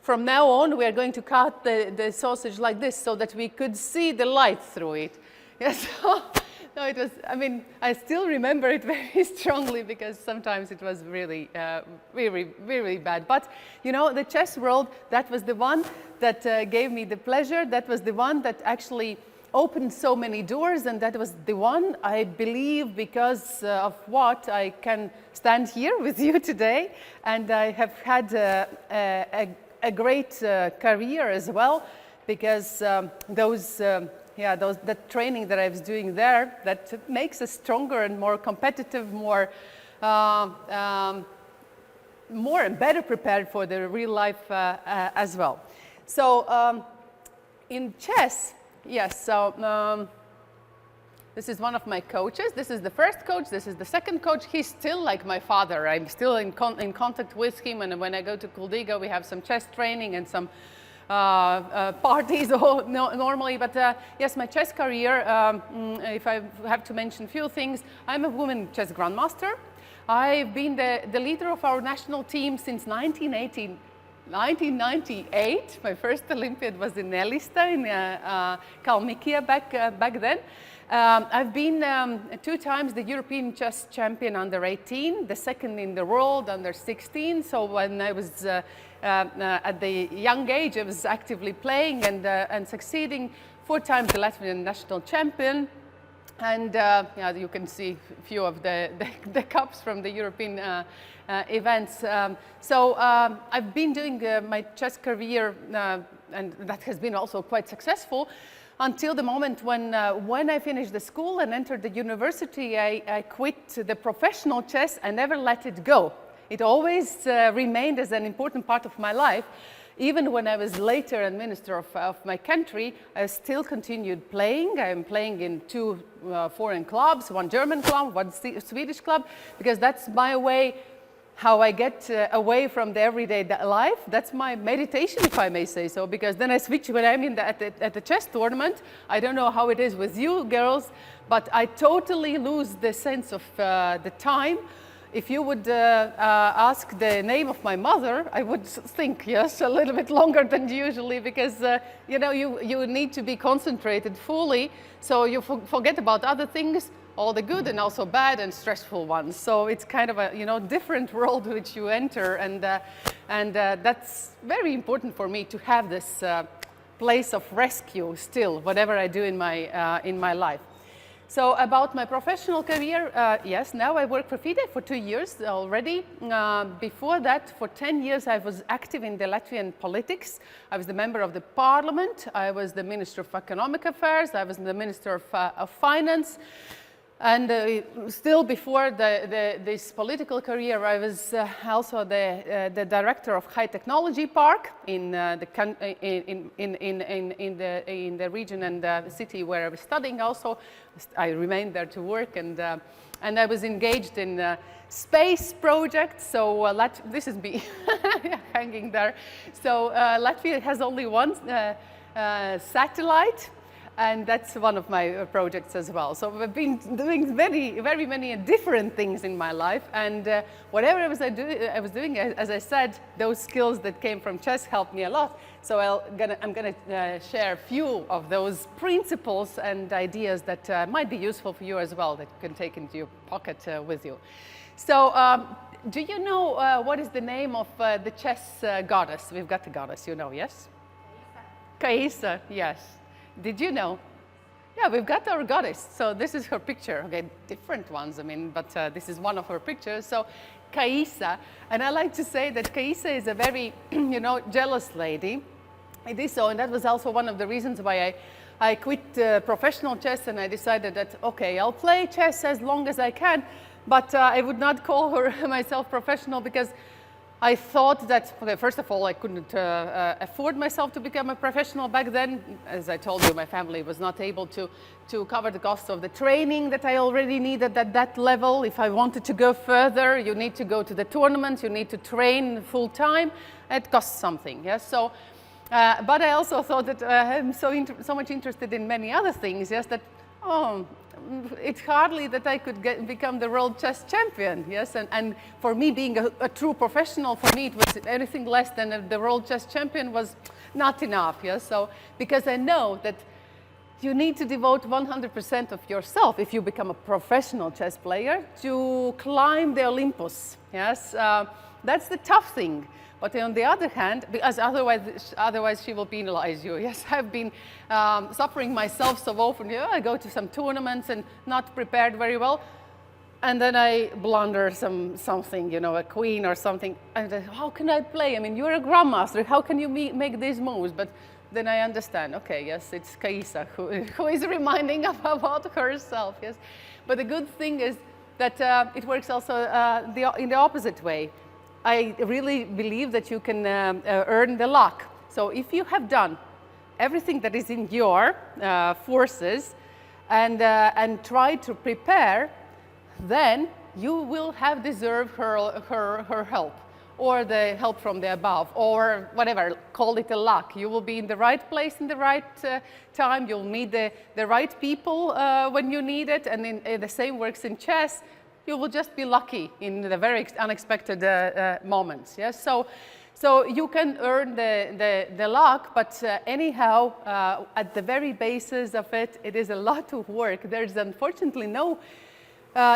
from now on, we are going to cut the sausage like this so that we could see the light through it. Yes. No, it was, I still remember it very strongly, because sometimes it was really, really bad. But, the chess world, that was the one that gave me the pleasure. That was the one that actually opened so many doors. And that was the one, I believe, because of what I can stand here with you today. And I have had a great career as well, because that training that I was doing there, that makes us stronger and more competitive, more and better prepared for the real life as well. So in chess, yes, so this is one of my coaches. This is the first coach. This is the second coach. He's still like my father. I'm still in contact with him, and when I go to Kuldiga, we have some chess training and some parties normally, but yes, my chess career, if I have to mention a few things, I'm a woman chess grandmaster. I've been the leader of our national team since 1998. My first Olympiad was in Elista, in Kalmykia back then. I've been 2 times the European chess champion under 18, the second in the world under 16. So when I was at the young age, I was actively playing and succeeding. 4 times the Latvian national champion. And you can see a few of the cups from the European events. So I've been doing my chess career, and that has been also quite successful, until the moment when I finished the school and entered the university. I quit the professional chess. I never let it go. It always remained as an important part of my life. Even when I was later a minister of my country, I still continued playing. I'm playing in 2 foreign clubs, 1 German club, 1 Swedish club, because that's my way, how I get away from the everyday life. That's my meditation, if I may say so, because then I switch when I'm at the chess tournament. I don't know how it is with you girls, but I totally lose the sense of the time. If you would ask the name of my mother, I would think, yes, a little bit longer than usually, because you need to be concentrated fully, so you forget about other things, all the good and also bad and stressful ones. So it's kind of a different world which you enter, and that's very important for me to have this place of rescue still, whatever I do in my life. So about my professional career, yes, now I work for FIDE for 2 years already. Before that, for 10 years, I was active in the Latvian politics. I was the member of the parliament. I was the Minister of Economic Affairs. I was the Minister of Finance. And still before this political career, I was also the director of High Technology Park in the region and the city where I was studying. Also, I remained there to work, and I was engaged in space projects. So this is me hanging there. So Latvia has only one satellite. And that's one of my projects as well. So I've been doing very many different things in my life. And whatever I was doing, as I said, those skills that came from chess helped me a lot. So I'm gonna share a few of those principles and ideas that might be useful for you as well, that you can take into your pocket with you. So do you know what is the name of the chess goddess? We've got the goddess, you know, yes? Kaisa, yes. Did you know? Yeah, we've got our goddess. So this is her picture. Okay, different ones, I mean, but this is one of her pictures. So Kaisa, and I like to say that Kaisa is a very, you know, jealous lady. It is so, and that was also one of the reasons why I quit professional chess, and I decided that, okay, I'll play chess as long as I can, but I would not call myself professional, because I thought that, okay, first of all, I couldn't afford myself to become a professional back then. As I told you, my family was not able to cover the cost of the training that I already needed at that level. If I wanted to go further, you need to go to the tournaments, you need to train full time. It costs something, yes. So, but I also thought that I'm so much interested in many other things, yes, that, oh, it's hardly that I could become the world chess champion, yes, and for me, being a true professional, for me it was anything less than the world chess champion was not enough, yes. So because I know that you need to devote 100% of yourself, if you become a professional chess player, to climb the Olympus, yes. That's the tough thing. But on the other hand, because otherwise she will penalize you. Yes, I've been suffering myself so often. Yeah, I go to some tournaments and not prepared very well, and then I blunder something, you know, a queen or something. And how can I play? I mean, you're a grandmaster. How can you make these moves? But then I understand. Okay, yes, it's Kaisa who is reminding about herself. Yes, but the good thing is that it works also in the opposite way. I really believe that you can earn the luck. So if you have done everything that is in your forces and try to prepare, then you will have deserved her help, or the help from the above, or whatever, call it a luck. You will be in the right place in the right time. You'll meet the right people when you need it, and the same works in chess. You will just be lucky in the very unexpected moments. Yes, so you can earn the luck, but anyhow, at the very basis of it, it is a lot of work. There's unfortunately no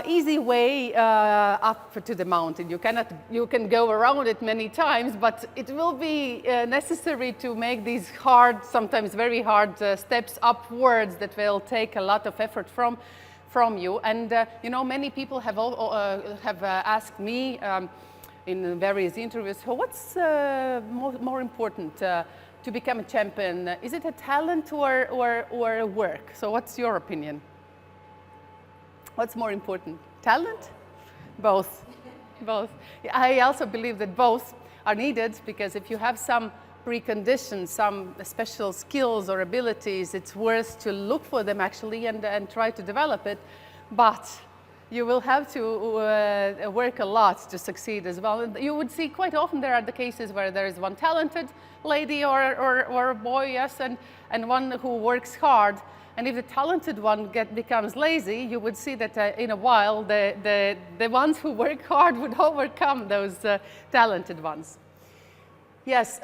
easy way up to the mountain. You can go around it many times, but it will be necessary to make these hard, sometimes very hard steps upwards that will take a lot of effort from you. And you know, many people have asked me in various interviews, so what's more important to become a champion? Is it a talent or a work? So what's your opinion? What's more important? Talent? Both. Both. I also believe that both are needed, because if you have some preconditions, some special skills or abilities, it's worth to look for them actually and try to develop it. But you will have to work a lot to succeed as well. And you would see quite often there are the cases where there is one talented lady or a boy, yes, and one who works hard. And if the talented one becomes lazy, you would see that in a while the ones who work hard would overcome those talented ones. Yes,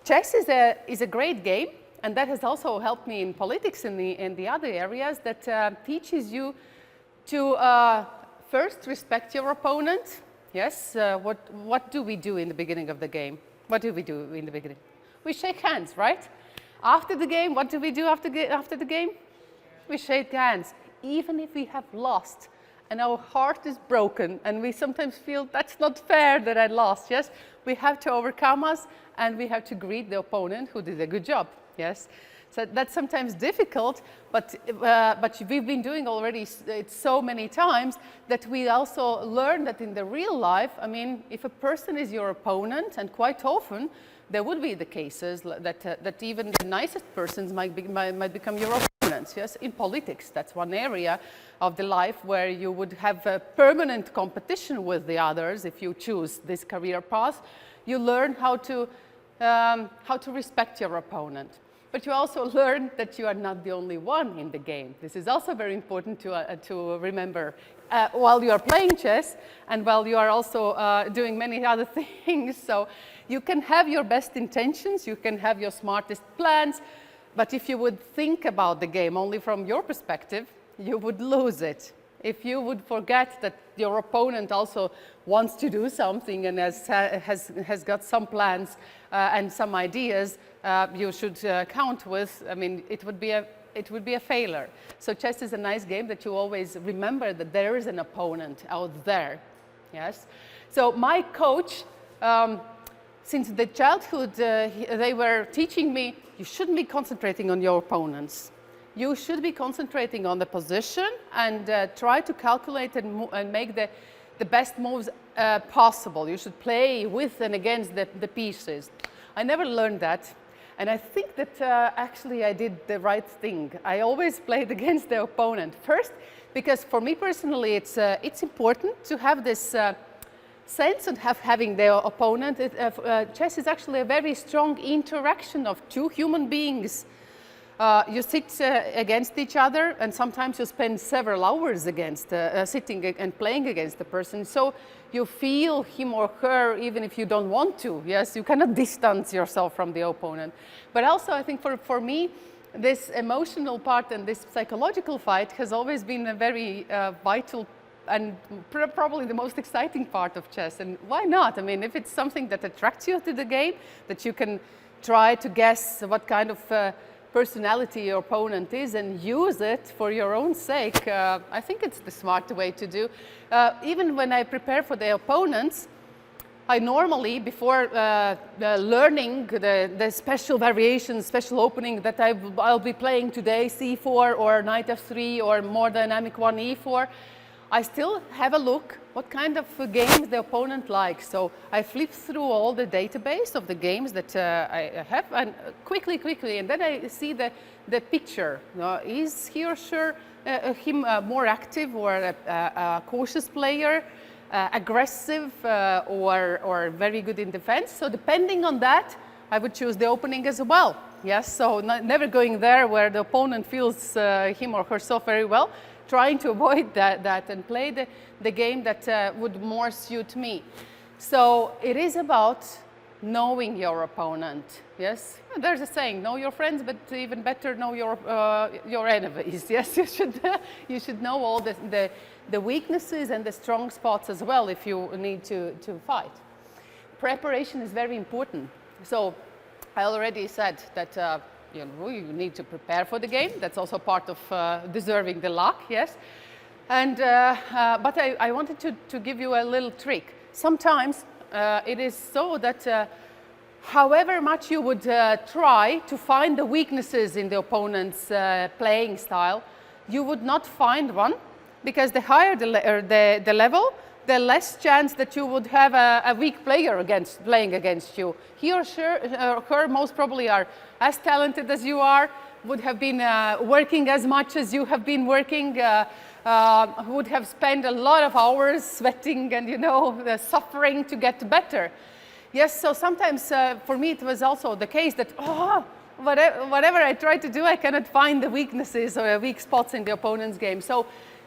chess is a great game, and that has also helped me in politics and in the other areas, that teaches you to first respect your opponent. Yes, what do we do in the beginning of the game? What do we do in the beginning? We shake hands, right? After the game, what do we do after the game? We shake hands, even if we have lost and our heart is broken and we sometimes feel that's not fair that I lost, yes? we have to overcome us, and we have to greet the opponent who did a good job. Yes. So that's sometimes difficult, but we've been doing already it so many times that we also learn that in the real life, I mean, if a person is your opponent, and quite often there would be the cases that even the nicest persons might become your opponents. Yes, in politics, that's one area of the life where you would have a permanent competition with the others if you choose this career path. You learn how to respect your opponent. But you also learn that you are not the only one in the game. This is also very important to remember while you are playing chess and while you are also doing many other things. So you can have your best intentions, you can have your smartest plans, but if you would think about the game only from your perspective, you would lose it. If you would forget that your opponent also wants to do something and has got some plans and some ideas you should count with, I mean, it would be a failure. So chess is a nice game that you always remember that there is an opponent out there. Yes. So my coach, since the childhood, they were teaching me, you shouldn't be concentrating on your opponents. You should be concentrating on the position and try to calculate and make the best moves possible. You should play with and against the pieces. I never learned that. And I think that actually I did the right thing. I always played against the opponent. First, because for me personally, it's important to have this sense of having the opponent. Chess is actually a very strong interaction of two human beings. You sit against each other, and sometimes you spend several hours against sitting and playing against the person. So you feel him or her even if you don't want to. Yes, you cannot distance yourself from the opponent. But also I think for me, this emotional part and this psychological fight has always been a very vital and probably the most exciting part of chess. And why not? I mean, if it's something that attracts you to the game, that you can try to guess what kind of personality your opponent is and use it for your own sake, I think it's the smart way to do. Even when I prepare for the opponents, I normally, before learning the special variations, special opening that I'll be playing today, c4 or knight f3 or more dynamic one e4, I still have a look what kind of games the opponent likes. So I flip through all the database of the games that I have and quickly, and then I see the picture. Is he or she more active or a cautious player, aggressive or very good in defense? So depending on that, I would choose the opening as well. Yes, so never going there where the opponent feels him or herself very well, trying to avoid that and play the game that would more suit me. So it is about knowing your opponent. Yes, there's a saying, know your friends, but even better, know your enemies. Yes, you should know all the weaknesses and the strong spots as well if you need to fight. Preparation is very important. So I already said that you need to prepare for the game. That's also part of deserving the luck, yes. And but I wanted to give you a little trick. Sometimes it is so that however much you would try to find the weaknesses in the opponent's playing style, you would not find one, because the higher the level, the less chance that you would have a weak player playing against you. He or her most probably are as talented as you are, would have been working as much as you have been working, would have spent a lot of hours sweating and suffering to get better. Yes, so sometimes for me it was also the case that whatever I try to do, I cannot find the weaknesses or weak spots in the opponent's game. So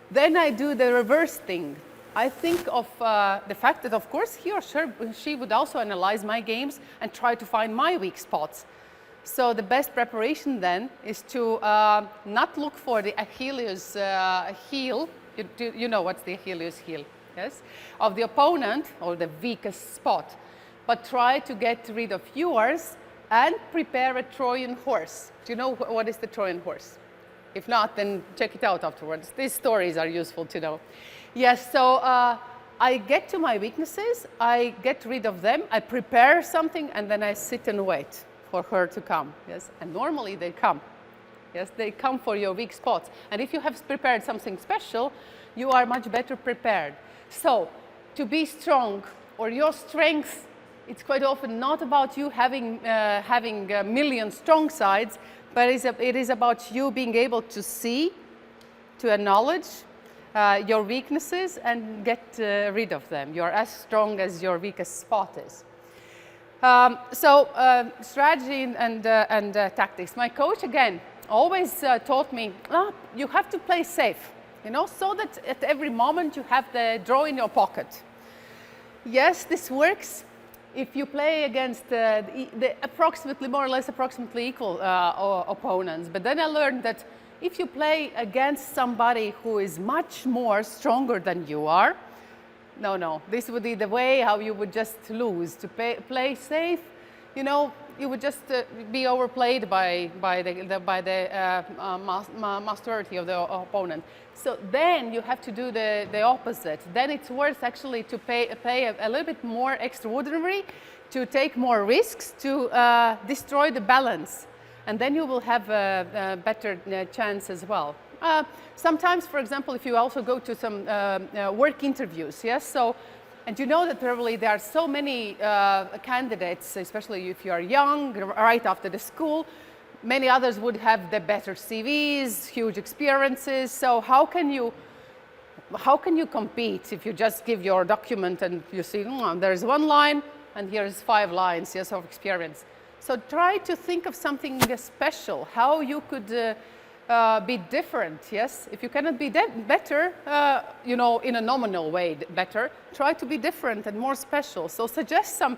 then I do the reverse thing. I think of the fact that, of course, he or she would also analyze my games and try to find my weak spots. So the best preparation then is to not look for the Achilles heel. You know what's the Achilles heel, yes? Of the opponent or the weakest spot. But try to get rid of yours and prepare a Trojan horse. Do you know what is the Trojan horse? If not, then check it out afterwards. These stories are useful to know. Yes, so I get to my weaknesses, I get rid of them, I prepare something, and then I sit and wait for her to come. Yes, and normally they come. Yes, they come for your weak spots. And if you have prepared something special, you are much better prepared. So, to be strong, or your strength, it's quite often not about you having a million strong sides, but it is about you being able to see, to acknowledge your weaknesses and get rid of them. You're as strong as your weakest spot is. Strategy and tactics. My coach, again, always taught me, you have to play safe, you know, so that at every moment you have the draw in your pocket. Yes, this works if you play against the approximately, more or less approximately equal opponents. But then I learned that if you play against somebody who is much more stronger than you are, no, this would be the way how you would just lose. To play safe, you know, you would just be overplayed by the maturity of the opponent. So then you have to do the opposite. Then it's worth actually to play a little bit more extraordinary, to take more risks, to destroy the balance. And then you will have a better chance as well. Sometimes, for example, if you also go to some work interviews, yes, so, and you know that probably there are so many candidates, especially if you are young, right after the school, many others would have the better CVs, huge experiences, so how can you compete if you just give your document and you see, there's one line and here's 5 lines, yes, of experience. So try to think of something special, how you could be different, yes? If you cannot be better, you know, in a nominal way better, try to be different and more special. So suggest some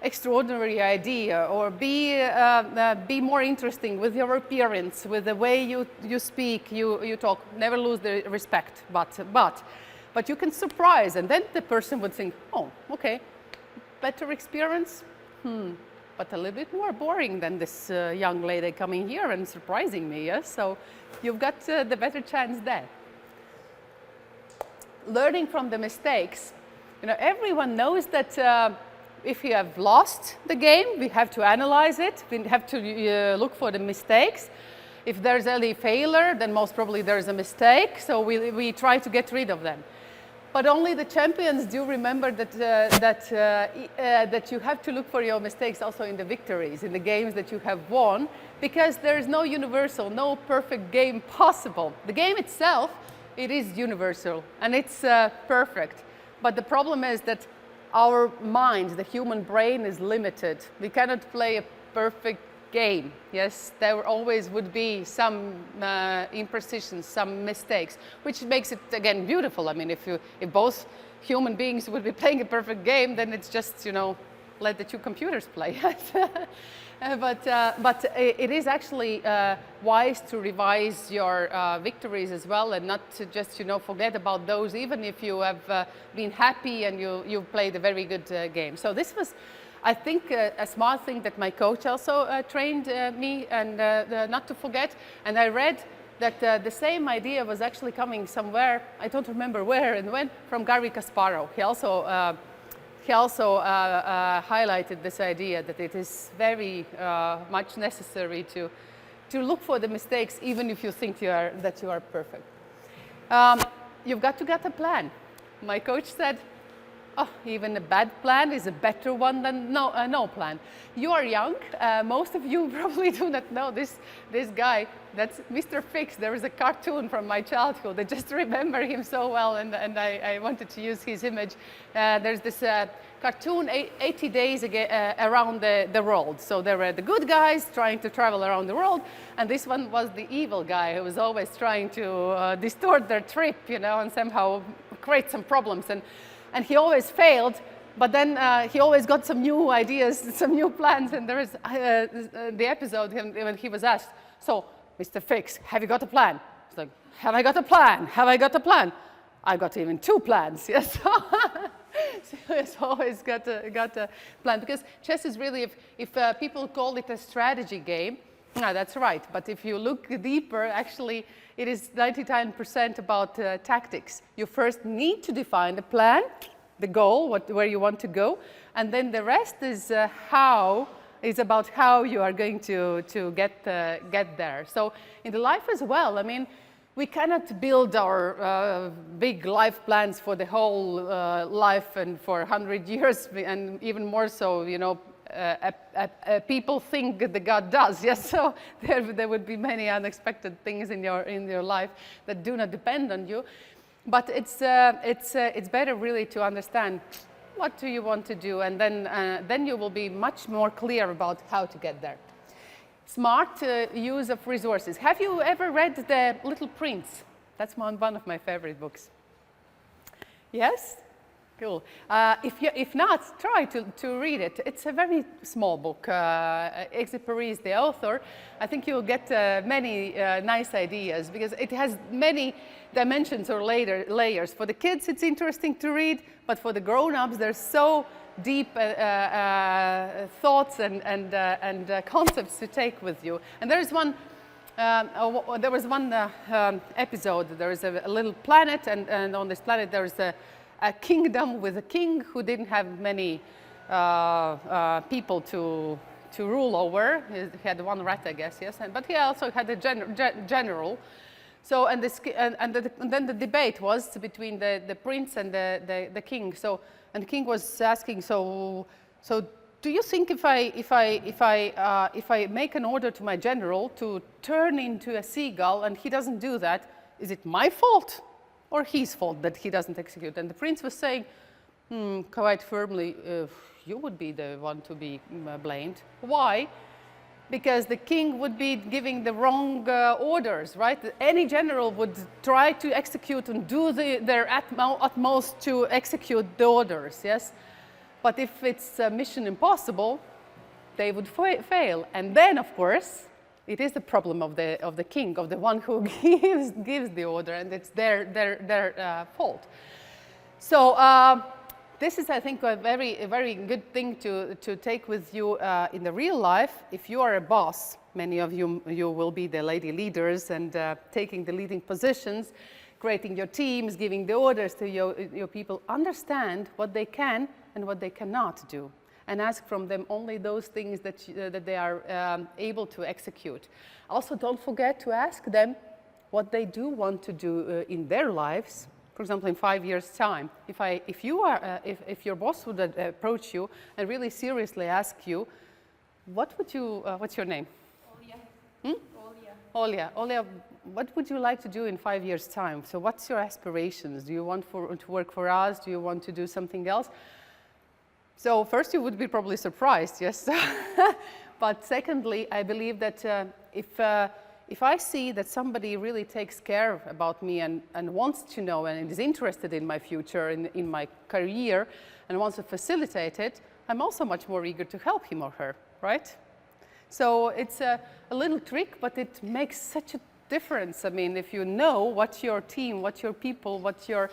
extraordinary idea, or be more interesting with your appearance, with the way you speak, you talk. Never lose the respect, but you can surprise, and then the person would think, oh, okay, better experience, but a little bit more boring than this young lady coming here and surprising me, yes? So you've got the better chance there. Learning from the mistakes. You know, everyone knows that if you have lost the game, we have to analyze it. We have to look for the mistakes. If there's any failure, then most probably there's a mistake. So we try to get rid of them. But only the champions do remember that you have to look for your mistakes also in the victories, in the games that you have won, because there is no universal, no perfect game possible. The game itself, it is universal and it's perfect. But the problem is that our mind, the human brain, is limited. We cannot play a perfect game. Yes, there always would be some imprecisions, some mistakes, which makes it again beautiful. I mean, if both human beings would be playing a perfect game, then it's just, you know, let the two computers play. But it is actually wise to revise your victories as well, and not to just, you know, forget about those, even if you have been happy and you played a very good game. So this was, I think, a smart thing that my coach also trained me, and not to forget. And I read that the same idea was actually coming somewhere, I don't remember where and when, from Garry Kasparov. He also highlighted this idea that it is very much necessary to look for the mistakes, even if you think that you are perfect. You've got to get a plan. My coach said, oh, even a bad plan is a better one than no plan. You are young. Most of you probably do not know this guy. That's Mr. Fix. There is a cartoon from my childhood. I just remember him so well, and I wanted to use his image. There's this cartoon, 80 days around the world. So there were the good guys trying to travel around the world, and this one was the evil guy who was always trying to distort their trip, you know, and somehow create some problems. And he always failed, but then he always got some new ideas, some new plans. And there is the episode when he was asked, so, Mr. Fix, have you got a plan? He's like, have I got a plan? Have I got a plan? I got even 2 plans, yes. So he's always got a plan. Because chess is really, if people call it a strategy game, no, that's right. But if you look deeper, actually, it is 99% about tactics. You first need to define the plan, the goal, where you want to go. And then the rest is about how you are going to get there. So in the life as well, I mean, we cannot build our big life plans for the whole life and for 100 years, and even more so, you know, people think that God does, yes. So there would be many unexpected things in your life that do not depend on you. But it's better really to understand what do you want to do, and then you will be much more clear about how to get there. Smart use of resources. Have you ever read The Little Prince? That's one of my favorite books. Yes? Cool. If not, try to read it. It's a very small book. Exupéry is the author. I think you'll get many nice ideas because it has many dimensions or layers. For the kids, it's interesting to read, but for the grown-ups, there's so deep thoughts and concepts to take with you. And there was one episode. There is a little planet, and on this planet there is a kingdom with a king who didn't have many people to rule over. He had one rat, I guess, yes, but he also had a general. So and then the debate was between the prince and the king. So and the king was asking, so do you think if I make an order to my general to turn into a seagull and he doesn't do that, is it my fault or his fault that he doesn't execute? And the prince was saying, quite firmly, you would be the one to be blamed. Why? Because the king would be giving the wrong orders, right? Any general would try to execute and do their utmost to execute the orders, yes? But if it's mission impossible, they would fail. And then, of course, it is the problem of the king, of the one who gives the order, and it's their fault. So this is, I think, a very good thing to take with you in the real life. If you are a boss, many of you will be the lady leaders and taking the leading positions, creating your teams, giving the orders to your people. Understand what they can and what they cannot do, and ask from them only those things that they are able to execute. Also, don't forget to ask them what they do want to do in their lives. For example, in 5 years' time, if your boss would approach you and really seriously ask you, what's your name? Olya. Olya. Olya, what would you like to do in 5 years' time? So what's your aspirations? Do you want to work for us? Do you want to do something else? So first you would be probably surprised, yes. But secondly, I believe that if I see that somebody really takes care about me and wants to know and is interested in my future, in my career, and wants to facilitate it, I'm also much more eager to help him or her, right? So it's a little trick, but it makes such a difference. I mean, if you know what your team, what your people, what your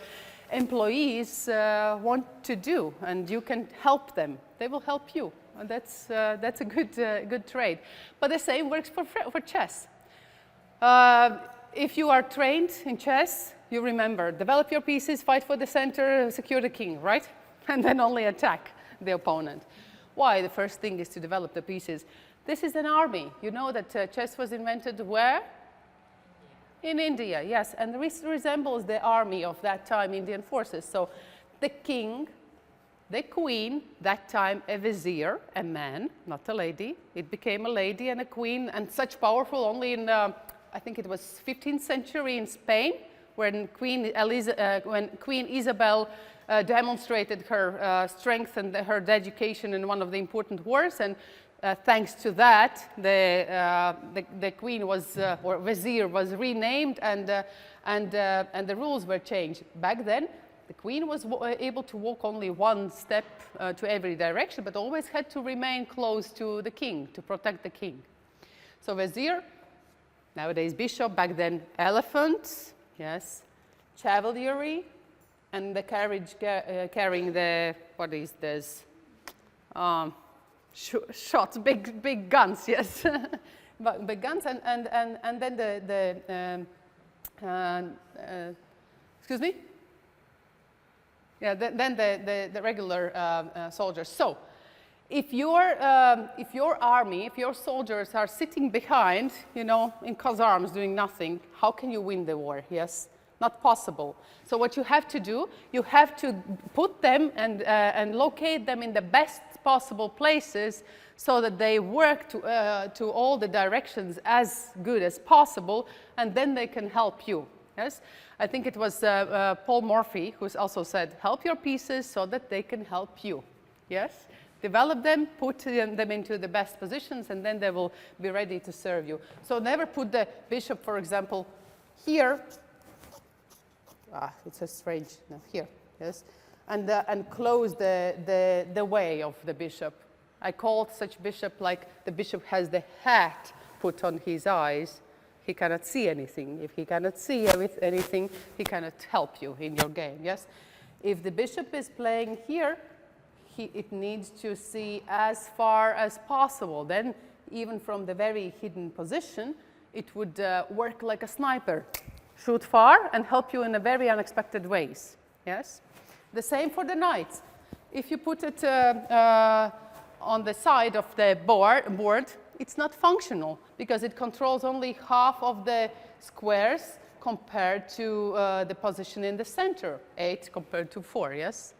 employees want to do, and you can help them, they will help you. And that's a good trade. But the same works for chess. If you are trained in chess, you remember, develop your pieces, fight for the center, secure the king, right? And then only attack the opponent. Why? The first thing is to develop the pieces. This is an army. You know that chess was invented where? In India, yes. And this resembles the army of that time, Indian forces. So the king, the queen, that time a vizier, a man, not a lady. It became a lady and a queen, and such powerful only in I think it was 15th century in Spain, when Queen Isabel demonstrated her strength and her dedication in one of the important wars, and thanks to that, the queen was or vizier was renamed, and the rules were changed. Back then, the queen was able to walk only one step to every direction, but always had to remain close to the king to protect the king. So vizier. Nowadays, bishop, back then, elephants, yes, cavalry, and the carriage carrying the, what is this? Shots, big guns, yes. Big guns, and then the, excuse me? Yeah, than the regular soldiers. So, if your army, if your soldiers are sitting behind, you know, in казarms doing nothing, how can you win the war? Yes, not possible. So what you have to do, you have to put them and locate them in the best possible places so that they work to all the directions as good as possible, and then they can help you. Yes, I think it was Paul Morphy who also said, help your pieces so that they can help you. Yes, develop them, put them into the best positions, and then they will be ready to serve you. So never put the bishop, for example, here. It's a strange, no, here, yes, and close the way of the bishop. I called such bishop like the bishop has the hat put on his eyes. He cannot see anything. If he cannot see anything, he cannot help you in your game, yes? If the bishop is playing here, it needs to see as far as possible. Then, even from the very hidden position, it would work like a sniper. Shoot far and help you in a very unexpected ways, yes? The same for the knights. If you put it on the side of the board, it's not functional because it controls only half of the squares compared to the position in the center, 8 compared to 4, yes?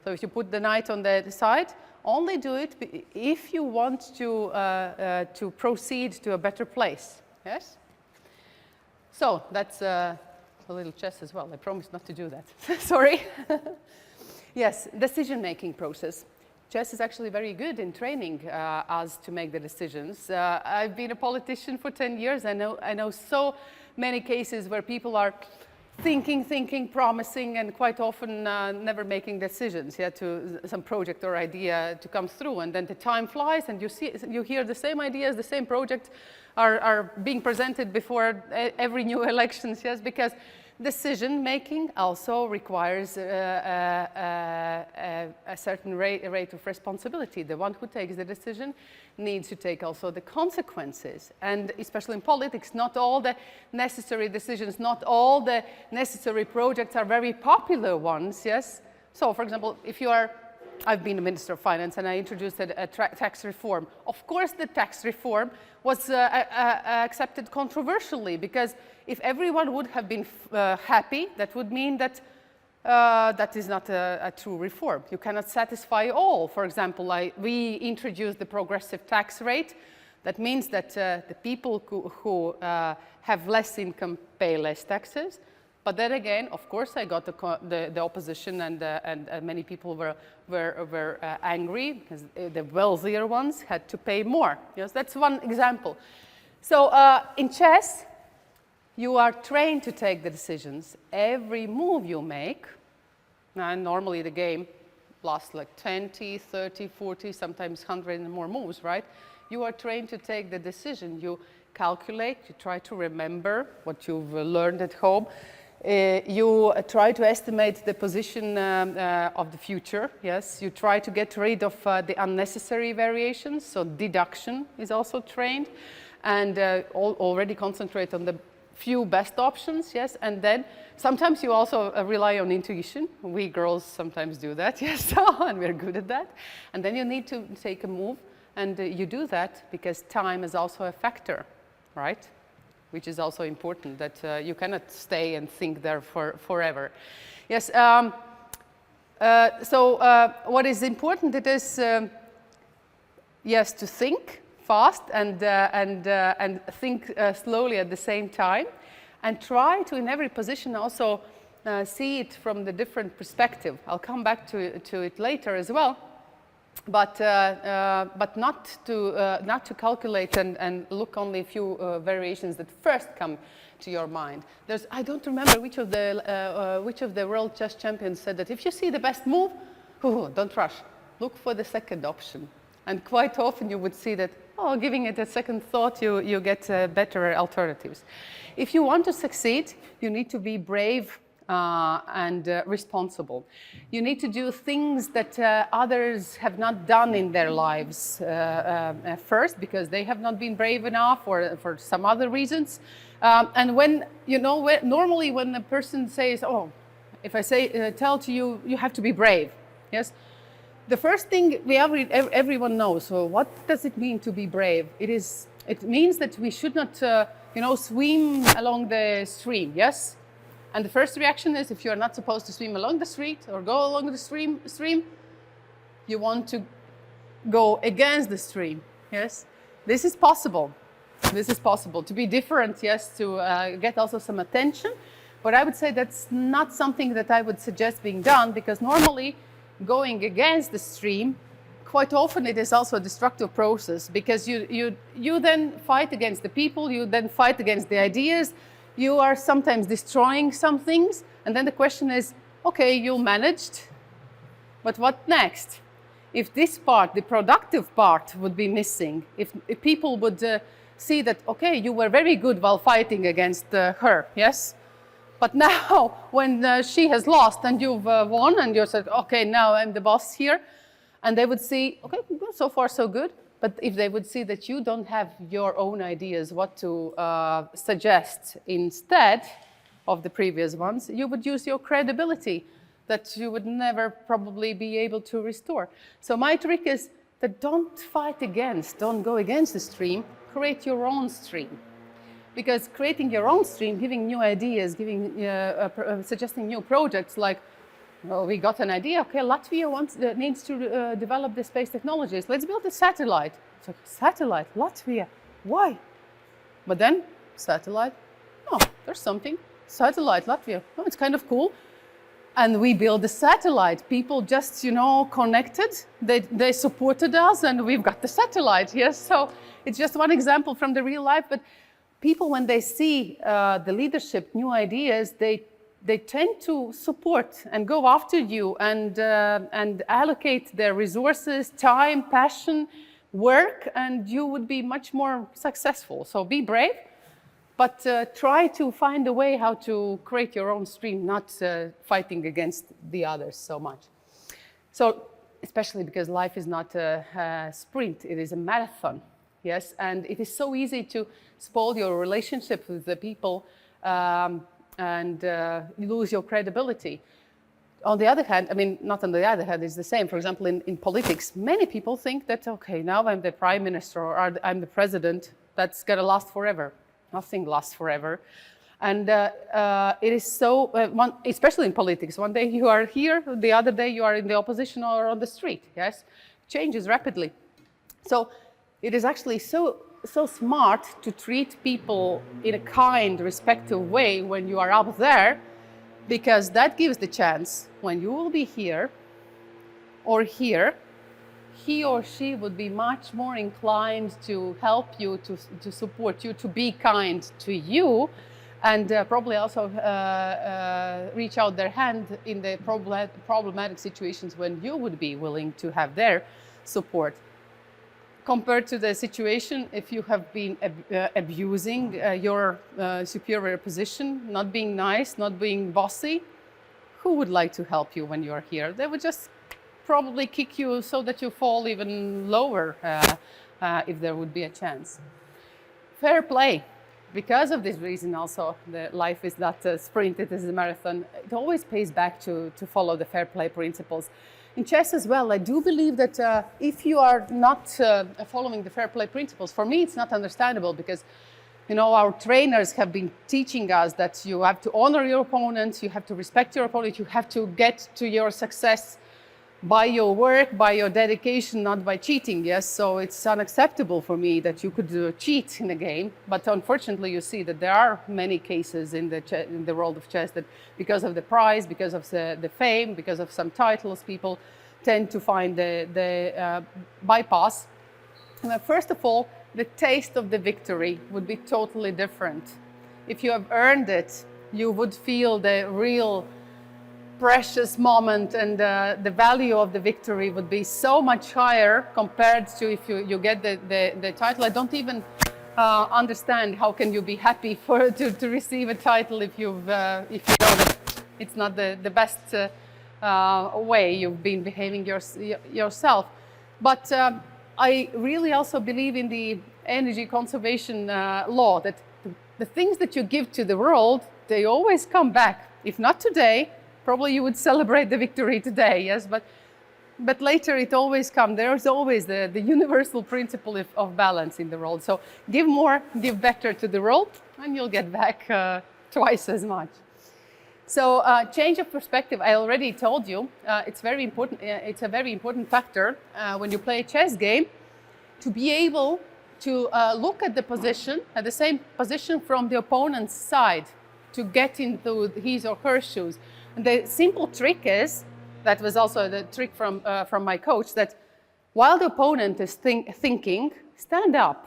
So if you put the knight on the side, only do it if you want to proceed to a better place, yes? So that's a little chess as well. I promised not to do that. Sorry. Yes, decision-making process. Chess is actually very good in training us to make the decisions. I've been a politician for 10 years. I know so many cases where people are thinking, promising, and quite often never making decisions, yeah, to some project or idea to come through. And then the time flies, and you hear the same ideas, the same project are being presented before every new elections, yes, because decision-making also requires a certain rate of responsibility. The one who takes the decision needs to take also the consequences. And especially in politics, not all the necessary decisions, not all the necessary projects are very popular ones, yes? So, for example, if you are, I've been a Minister of Finance and I introduced a tax reform. Of course, the tax reform was accepted controversially because if everyone would have been happy, that would mean that that is not a true reform. You cannot satisfy all. For example, we introduced the progressive tax rate. That means that the people who have less income pay less taxes. But then again, of course, I got the opposition and many people were angry because the wealthier ones had to pay more. Yes, that's one example. So in chess, you are trained to take the decisions. Every move you make, and normally the game lasts like 20, 30, 40, sometimes 100 and more moves, right? You are trained to take the decision. You calculate, you try to remember what you've learned at home. You try to estimate the position of the future, yes. You try to get rid of the unnecessary variations, so deduction is also trained, and already concentrate on the few best options, yes. And then sometimes you also rely on intuition. We girls sometimes do that, yes, and we're good at that. And then you need to take a move, and you do that because time is also a factor, right? Which is also important, that you cannot stay and think there forever. Yes, what is important, it is, yes, to think fast and think slowly at the same time, and try to, in every position, also see it from the different perspective. I'll come back to it later as well. But not to calculate and look only a few variations that first come to your mind. I don't remember which of the world chess champions said that if you see the best move, don't rush. Look for the second option. And quite often you would see that, giving it a second thought, you get better alternatives. If you want to succeed, you need to be brave and responsible. You need to do things that others have not done in their lives first, because they have not been brave enough or for some other reasons. And when, normally when a person says, if I say, tell to you, you have to be brave, yes? The first thing everyone knows, so what does it mean to be brave? It means that we should not, swim along the stream, yes? And the first reaction is if you're not supposed to swim along the street or go along the stream, you want to go against the stream, yes? This is possible. This is possible. To be different, yes, to get also some attention. But I would say that's not something that I would suggest being done, because normally going against the stream, quite often it is also a destructive process, because you then fight against the people, you then fight against the ideas, you are sometimes destroying some things, and then the question is, okay, you managed, but what next? If this part, the productive part, would be missing, if people would see that, okay, you were very good while fighting against her, yes? But now, when she has lost and you've won, and you said, okay, now I'm the boss here, and they would see, okay, so far so good. But if they would see that you don't have your own ideas what to suggest instead of the previous ones, you would use your credibility that you would never probably be able to restore. So my trick is that don't fight against, don't go against the stream, create your own stream. Because creating your own stream, giving new ideas, suggesting new projects, like, well, we got an idea, okay, Latvia needs to develop the space technologies. Let's build a satellite. So, satellite, Latvia, why? But then, satellite, oh, there's something. Satellite, Latvia, oh, it's kind of cool. And we build a satellite. People just, connected. They supported us, and we've got the satellite, yes? So it's just one example from the real life, but people, when they see the leadership, new ideas, they tend to support and go after you and allocate their resources, time, passion, work, and you would be much more successful. So be brave, but try to find a way how to create your own stream, not fighting against the others so much. So, especially because life is not a sprint, it is a marathon. Yes, and it is so easy to spoil your relationship with the people and lose your credibility. On the other hand, I mean, not on the other hand, it's the same. For example, in politics, many people think that, okay, now I'm the prime minister or I'm the president, that's going to last forever. Nothing lasts forever. And it is so, especially in politics, one day you are here, the other day you are in the opposition or on the street, yes? Changes rapidly. So it is actually so smart to treat people in a kind, respectful way when you are up there, because that gives the chance when you will be here or here, he or she would be much more inclined to help you, to support you, to be kind to you, and probably also reach out their hand in the problematic situations when you would be willing to have their support. Compared to the situation if you have been abusing your superior position, not being nice, not being bossy, who would like to help you when you are here? They would just probably kick you so that you fall even lower if there would be a chance. Fair play. Because of this reason also, the life is not a sprint, it is a marathon. It always pays back to follow the fair play principles. In chess as well, I do believe that if you are not following the fair play principles, for me it's not understandable, because our trainers have been teaching us that you have to honor your opponent, you have to respect your opponent, you have to get to your success by your work, by your dedication, not by cheating, yes? So it's unacceptable for me that you could cheat in a game, but unfortunately you see that there are many cases in the world of chess that because of the prize, because of the fame, because of some titles, people tend to find the bypass. And first of all, the taste of the victory would be totally different. If you have earned it, you would feel the real precious moment, and the value of the victory would be so much higher compared to if you get the title. I don't even understand how can you be happy to receive a title if you know that it's not the best way you've been behaving yourself. But I really also believe in the energy conservation law, that the things that you give to the world, they always come back. If not today, probably you would celebrate the victory today, yes, but later it always comes. There's always the universal principle of balance in the world. So give more, give better to the world, and you'll get back twice as much. So change of perspective, I already told you, it's very important. It's a very important factor when you play a chess game, to be able to look at the position, at the same position from the opponent's side, to get into his or her shoes. And the simple trick is, that was also the trick from my coach, that while the opponent is thinking, stand up,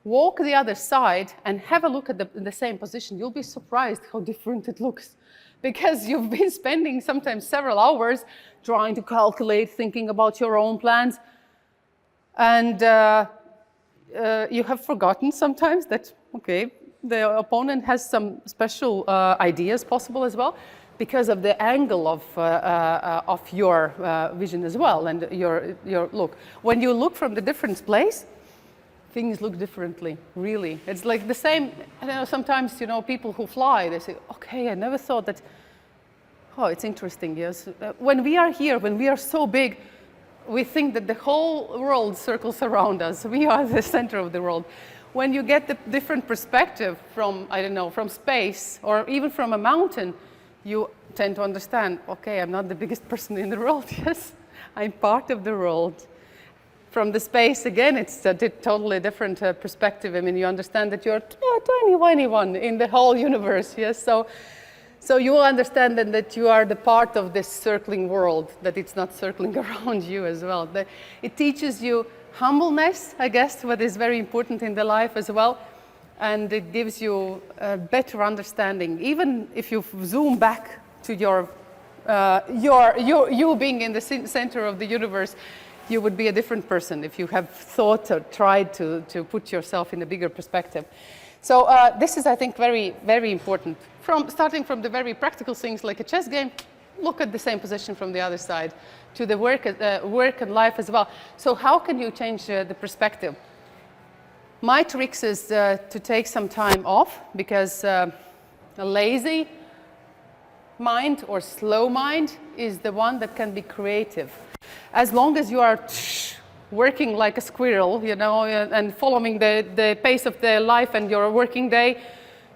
walk the other side, and have a look at the same position. You'll be surprised how different it looks, because you've been spending sometimes several hours trying to calculate, thinking about your own plans, and you have forgotten sometimes that, okay, the opponent has some special ideas possible as well, because of the angle of your vision as well, and your look. When you look from the different place, things look differently, really. It's like the same, I don't know, sometimes, you know, people who fly, they say, okay, I never thought that, oh, it's interesting, yes. When we are here, when we are so big, we think that the whole world circles around us. We are the center of the world. When you get the different perspective from, I don't know, from space, or even from a mountain, you tend to understand, okay, I'm not the biggest person in the world, yes, I'm part of the world. From the space, again, it's a totally different perspective. I mean, you understand that you're a tiny, tiny one in the whole universe, yes? So you will understand then that you are the part of this circling world, that it's not circling around you as well. It teaches you humbleness, I guess, what is very important in the life as well. And it gives you a better understanding. Even if you zoom back to you being in the center of the universe, you would be a different person if you have thought or tried to put yourself in a bigger perspective. So this is, I think, very, very important. Starting from the very practical things like a chess game, look at the same position from the other side, to the work and life as well. So how can you change the perspective? My trick is to take some time off, because a lazy mind or slow mind is the one that can be creative. As long as you are working like a squirrel, you know, and following the pace of the life and your working day,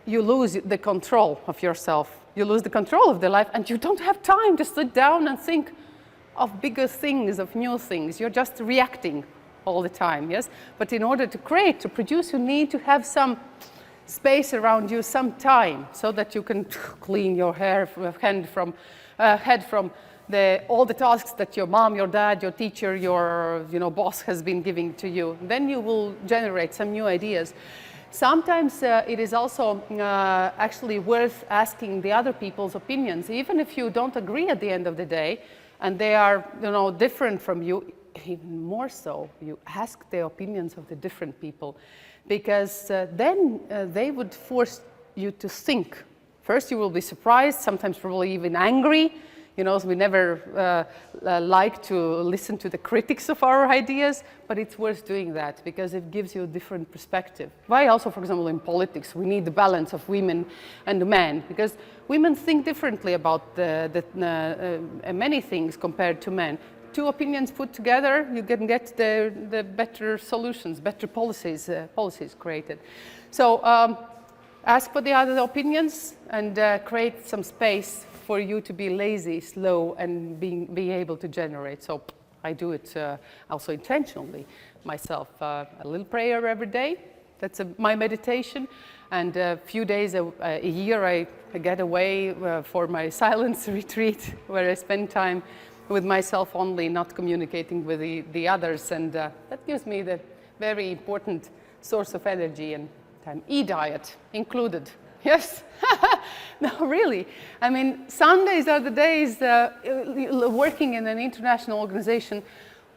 you lose the control of yourself. You lose the control of the life, and you don't have time to sit down and think of bigger things, of new things. You're just reacting all the time, yes? But in order to create, to produce, you need to have some space around you, some time, so that you can clean your head from all the tasks that your mom, your dad, your teacher, your boss has been giving to you. Then you will generate some new ideas. Sometimes it is also actually worth asking the other people's opinions, even if you don't agree at the end of the day, and they are different from you. Even more so, you ask the opinions of the different people, because then they would force you to think. First, you will be surprised, sometimes probably even angry. So we never like to listen to the critics of our ideas, but it's worth doing that because it gives you a different perspective. Why also, for example, in politics, we need the balance of women and men, because women think differently about many things compared to men. Two opinions put together, you can get the better solutions, better policies created. So ask for the other opinions and create some space for you to be lazy, slow, and be able to generate. So I do it also intentionally myself. A little prayer every day, that's my meditation. And a few days a year I get away for my silence retreat, where I spend time with myself only, not communicating with the others. And that gives me the very important source of energy and time. E-diet included. Yes, no, really. I mean, Sundays are the days working in an international organization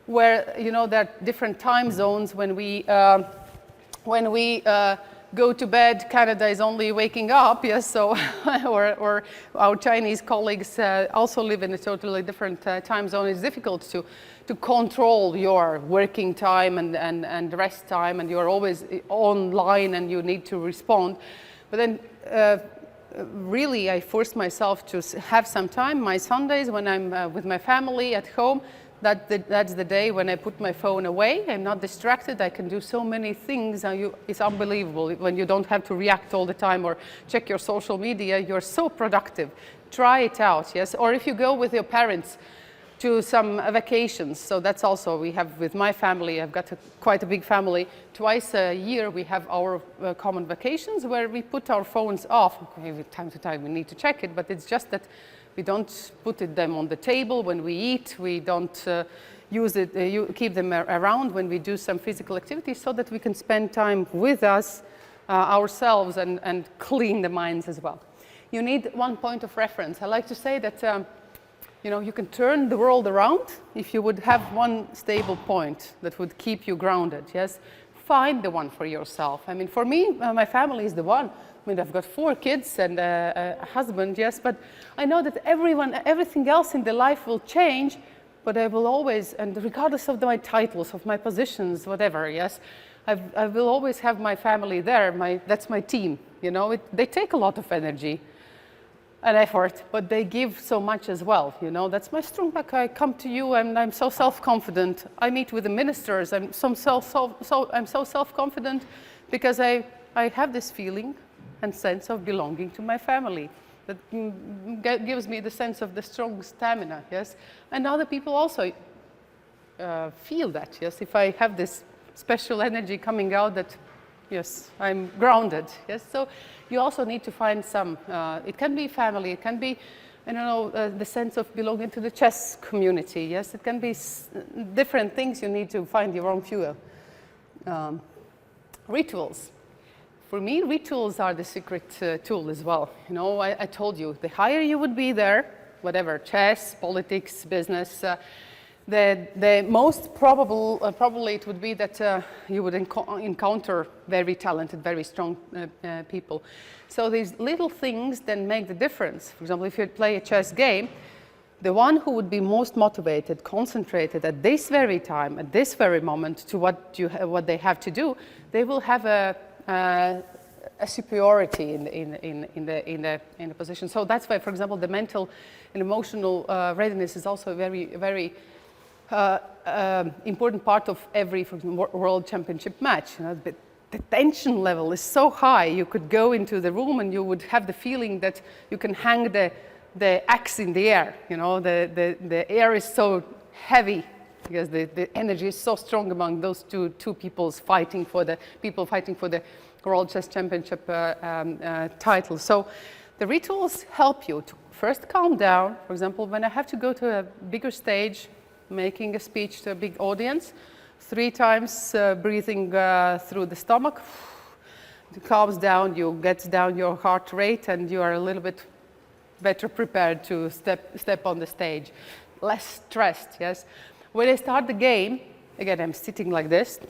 where, there are different time zones. When we go to bed, Canada is only waking up, yes, so, or our Chinese colleagues also live in a totally different time zone. It's difficult to control your working time and rest time, and you're always online and you need to respond. But then really, I force myself to have some time. My Sundays when I'm with my family at home, that's the day when I put my phone away. I'm not distracted. I can do so many things. It's unbelievable when you don't have to react all the time or check your social media. You're so productive. Try it out, yes? Or if you go with your parents to some vacations. So that's also, we have with my family, I've got quite a big family. Twice a year we have our common vacations where we put our phones off. Okay, time to time we need to check it, but it's just that we don't put them on the table when we eat. We don't use it, keep them around when we do some physical activity so that we can spend time with us, ourselves, and clean the minds as well. You need one point of reference. I like to say that you can turn the world around if you would have one stable point that would keep you grounded, yes? Find the one for yourself. I mean, for me, my family is the one. I mean, I've got 4 kids and a husband, yes, but I know that everything else in the life will change, but I will always, and regardless of my titles, of my positions, whatever, yes, I will always have my family there. That's my team, they take a lot of energy and effort, but they give so much as well, That's my strong back. I come to you and I'm so self-confident. I meet with the ministers. I'm so self-confident because I have this feeling and sense of belonging to my family. That gives me the sense of the strong stamina, yes? And other people also feel that, yes? If I have this special energy coming out that, yes, I'm grounded, yes? So you also need to find some, it can be family, it can be, the sense of belonging to the chess community, yes? It can be different things. You need to find your own fuel. Rituals. For me, rituals are the secret tool as well. I told you, the higher you would be there, whatever, chess, politics, business, the most probably it would be that you would encounter very talented, very strong people. So these little things then make the difference. For example, if you play a chess game, the one who would be most motivated, concentrated at this very time, at this very moment to what they have to do, they will have a superiority in the position. So that's why, for example, the mental and emotional readiness is also a very, very important part of every, for example, world championship match. The tension level is so high. You could go into the room and you would have the feeling that you can hang the axe in the air. The air is so heavy because the energy is so strong among those two people fighting for the World Chess Championship title. So the rituals help you to first calm down. For example, when I have to go to a bigger stage, making a speech to a big audience, 3 times breathing through the stomach, it calms down, you get down your heart rate, and you are a little bit better prepared to step on the stage. Less stressed, yes. When I start the game, again, I'm sitting like this.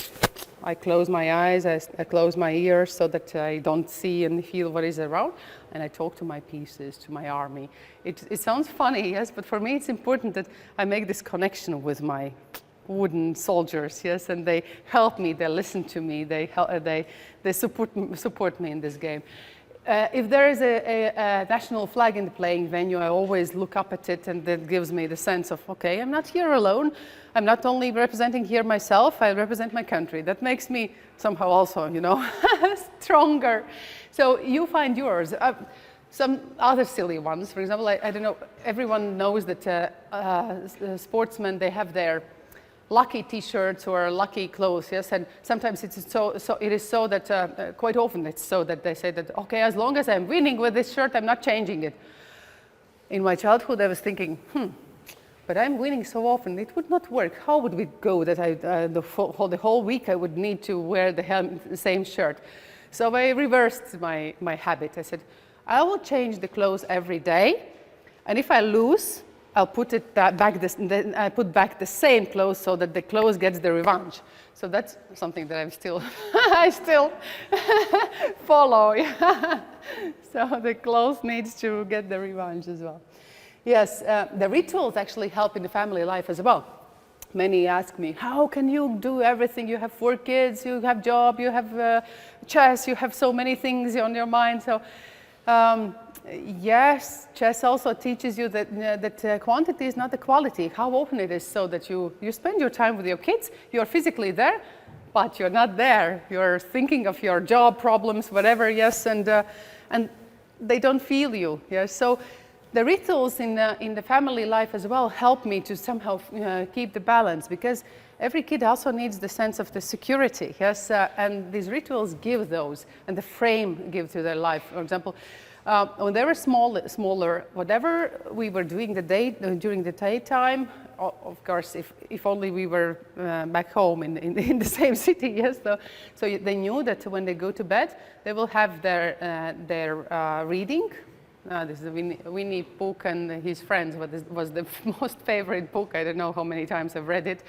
I close my eyes, I close my ears so that I don't see and feel what is around, and I talk to my pieces, to my army. It sounds funny, yes, but for me it's important that I make this connection with my wooden soldiers, yes, and they help me, they listen to me, they support me in this game. If there is a national flag in the playing venue, I always look up at it, and that gives me the sense of, okay, I'm not here alone. I'm not only representing here myself, I represent my country. That makes me somehow also, stronger. So you find yours. Some other silly ones, for example, I don't know, everyone knows that sportsmen, they have their lucky T-shirts or lucky clothes, yes, and sometimes it is so that quite often it's so that they say that, okay, as long as I'm winning with this shirt, I'm not changing it. In my childhood, I was thinking, but I'm winning so often, it would not work. How would we go that the whole week I would need to wear the same shirt? So I reversed my habit. I said, I will change the clothes every day, and if I lose, I'll put it back. I put back the same clothes so that the clothes gets the revenge. So that's something that I still follow. So the clothes needs to get the revenge as well. Yes, the rituals actually help in the family life as well. Many ask me, how can you do everything? You have 4 kids, you have job, you have chess, you have so many things on your mind. So Yes, chess also teaches you that quantity is not the quality, how open it is, so that you spend your time with your kids, you're physically there, but you're not there. You're thinking of your job problems, whatever, yes, and they don't feel you, yes. So the rituals in the family life as well help me to somehow keep the balance, because every kid also needs the sense of the security, yes, and these rituals give those, and the frame give to their life. For example, when they were smaller, whatever we were doing during the daytime, of course, if only we were back home in the same city, yes. So they knew that when they go to bed, they will have their reading. This is Winnie Pooh and his friends. Was the most favorite book. I don't know how many times I've read it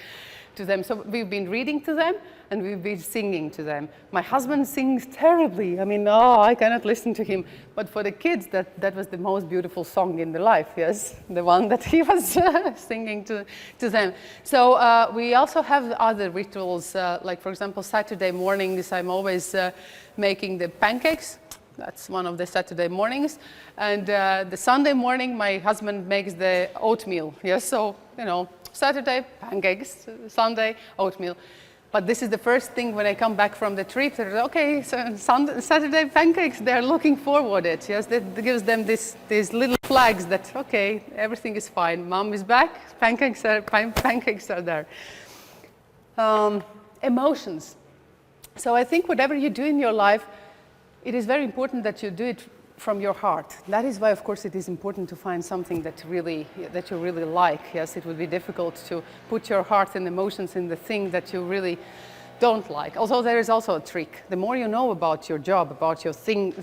to them. So we've been reading to them and we've been singing to them. My husband sings terribly. I mean, I cannot listen to him. But for the kids, that was the most beautiful song in their life, yes, the one that he was singing to them. So we also have other rituals, like for example, Saturday mornings, I'm always making the pancakes. That's one of the Saturday mornings. And the Sunday morning, my husband makes the oatmeal. Yes, so, Saturday, pancakes, Sunday, oatmeal. But this is the first thing when I come back from the trip. They're, okay, so Saturday pancakes, they're looking forward to it. Yes, that gives them these little flags that, okay, everything is fine. Mom is back, pancakes are there. Emotions. So I think whatever you do in your life, it is very important that you do it from your heart. That is why, of course, it is important to find something that you really like. Yes, it would be difficult to put your heart and emotions in the thing that you really don't like. Although there is also a trick. The more you know about your job, about your thing,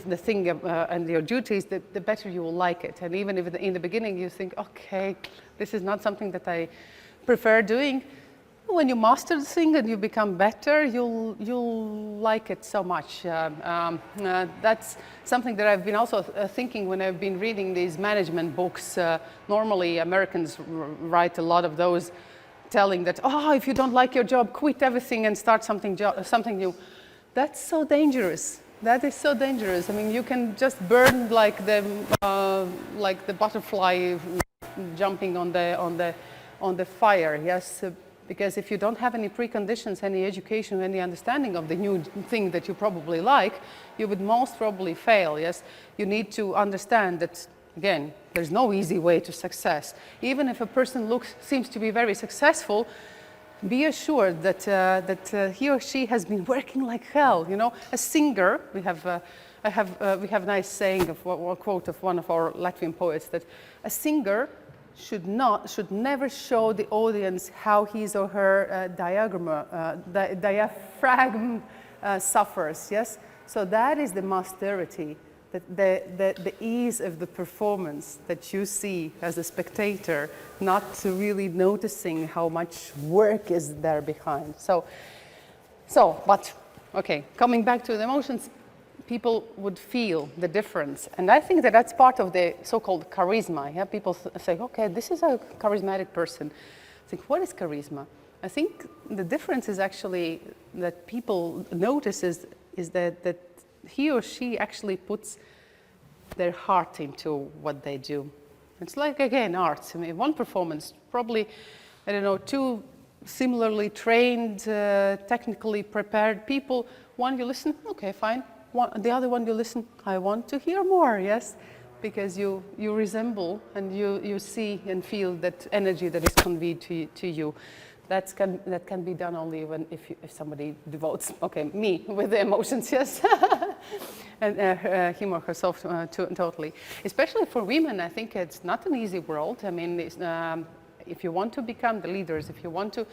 and your duties, the better you will like it. And even if in the beginning you think, okay, this is not something that I prefer doing, when you master the thing and you become better, you'll like it so much. That's something that I've been also thinking when I've been reading these management books. Normally, Americans write a lot of those, telling that, if you don't like your job, quit everything and start something new. That's so dangerous. That is so dangerous. I mean, you can just burn like the butterfly jumping on the fire. Yes. Because if you don't have any preconditions, any education, any understanding of the new thing that you probably like, you would most probably fail, yes? You need to understand that, again, there's no easy way to success. Even if a person seems to be very successful, be assured that he or she has been working like hell, A singer, we have a nice saying, a quote of one of our Latvian poets, that a singer should never show the audience how his or her diaphragm suffers, yes? So that is the masterity, the ease of the performance that you see as a spectator, not really noticing how much work is there behind. But, okay, coming back to the emotions, people would feel the difference. And I think that that's part of the so-called charisma. Yeah? People say, okay, this is a charismatic person. I think, what is charisma? I think the difference is actually that people notice is that he or she actually puts their heart into what they do. It's like, again, art. I mean, one performance, probably, I don't know, two similarly trained, technically prepared people. One, you listen, okay, fine. The other one you listen, I want to hear more, yes? Because you resemble and you see and feel that energy that is conveyed to you. That can be done only if somebody devotes, me with the emotions, yes? And him or herself totally. Especially for women, I think it's not an easy world. I mean, if you want to become the leaders, if you want to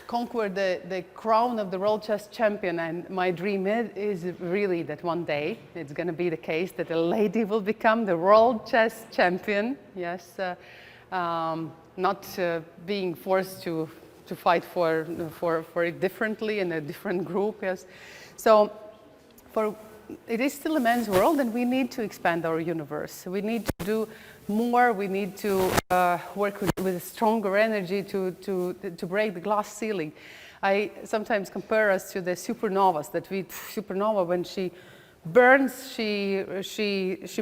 conquer the crown of the world chess champion, and my dream is really that one day it's going to be the case that a lady will become the world chess champion, yes, not being forced to fight for it differently in a different group, yes. So it is still a men's world, and we need to expand our universe. We need to do more. We need to work with a stronger energy to break the glass ceiling. I sometimes compare us to the supernovas. Supernova, when she burns, she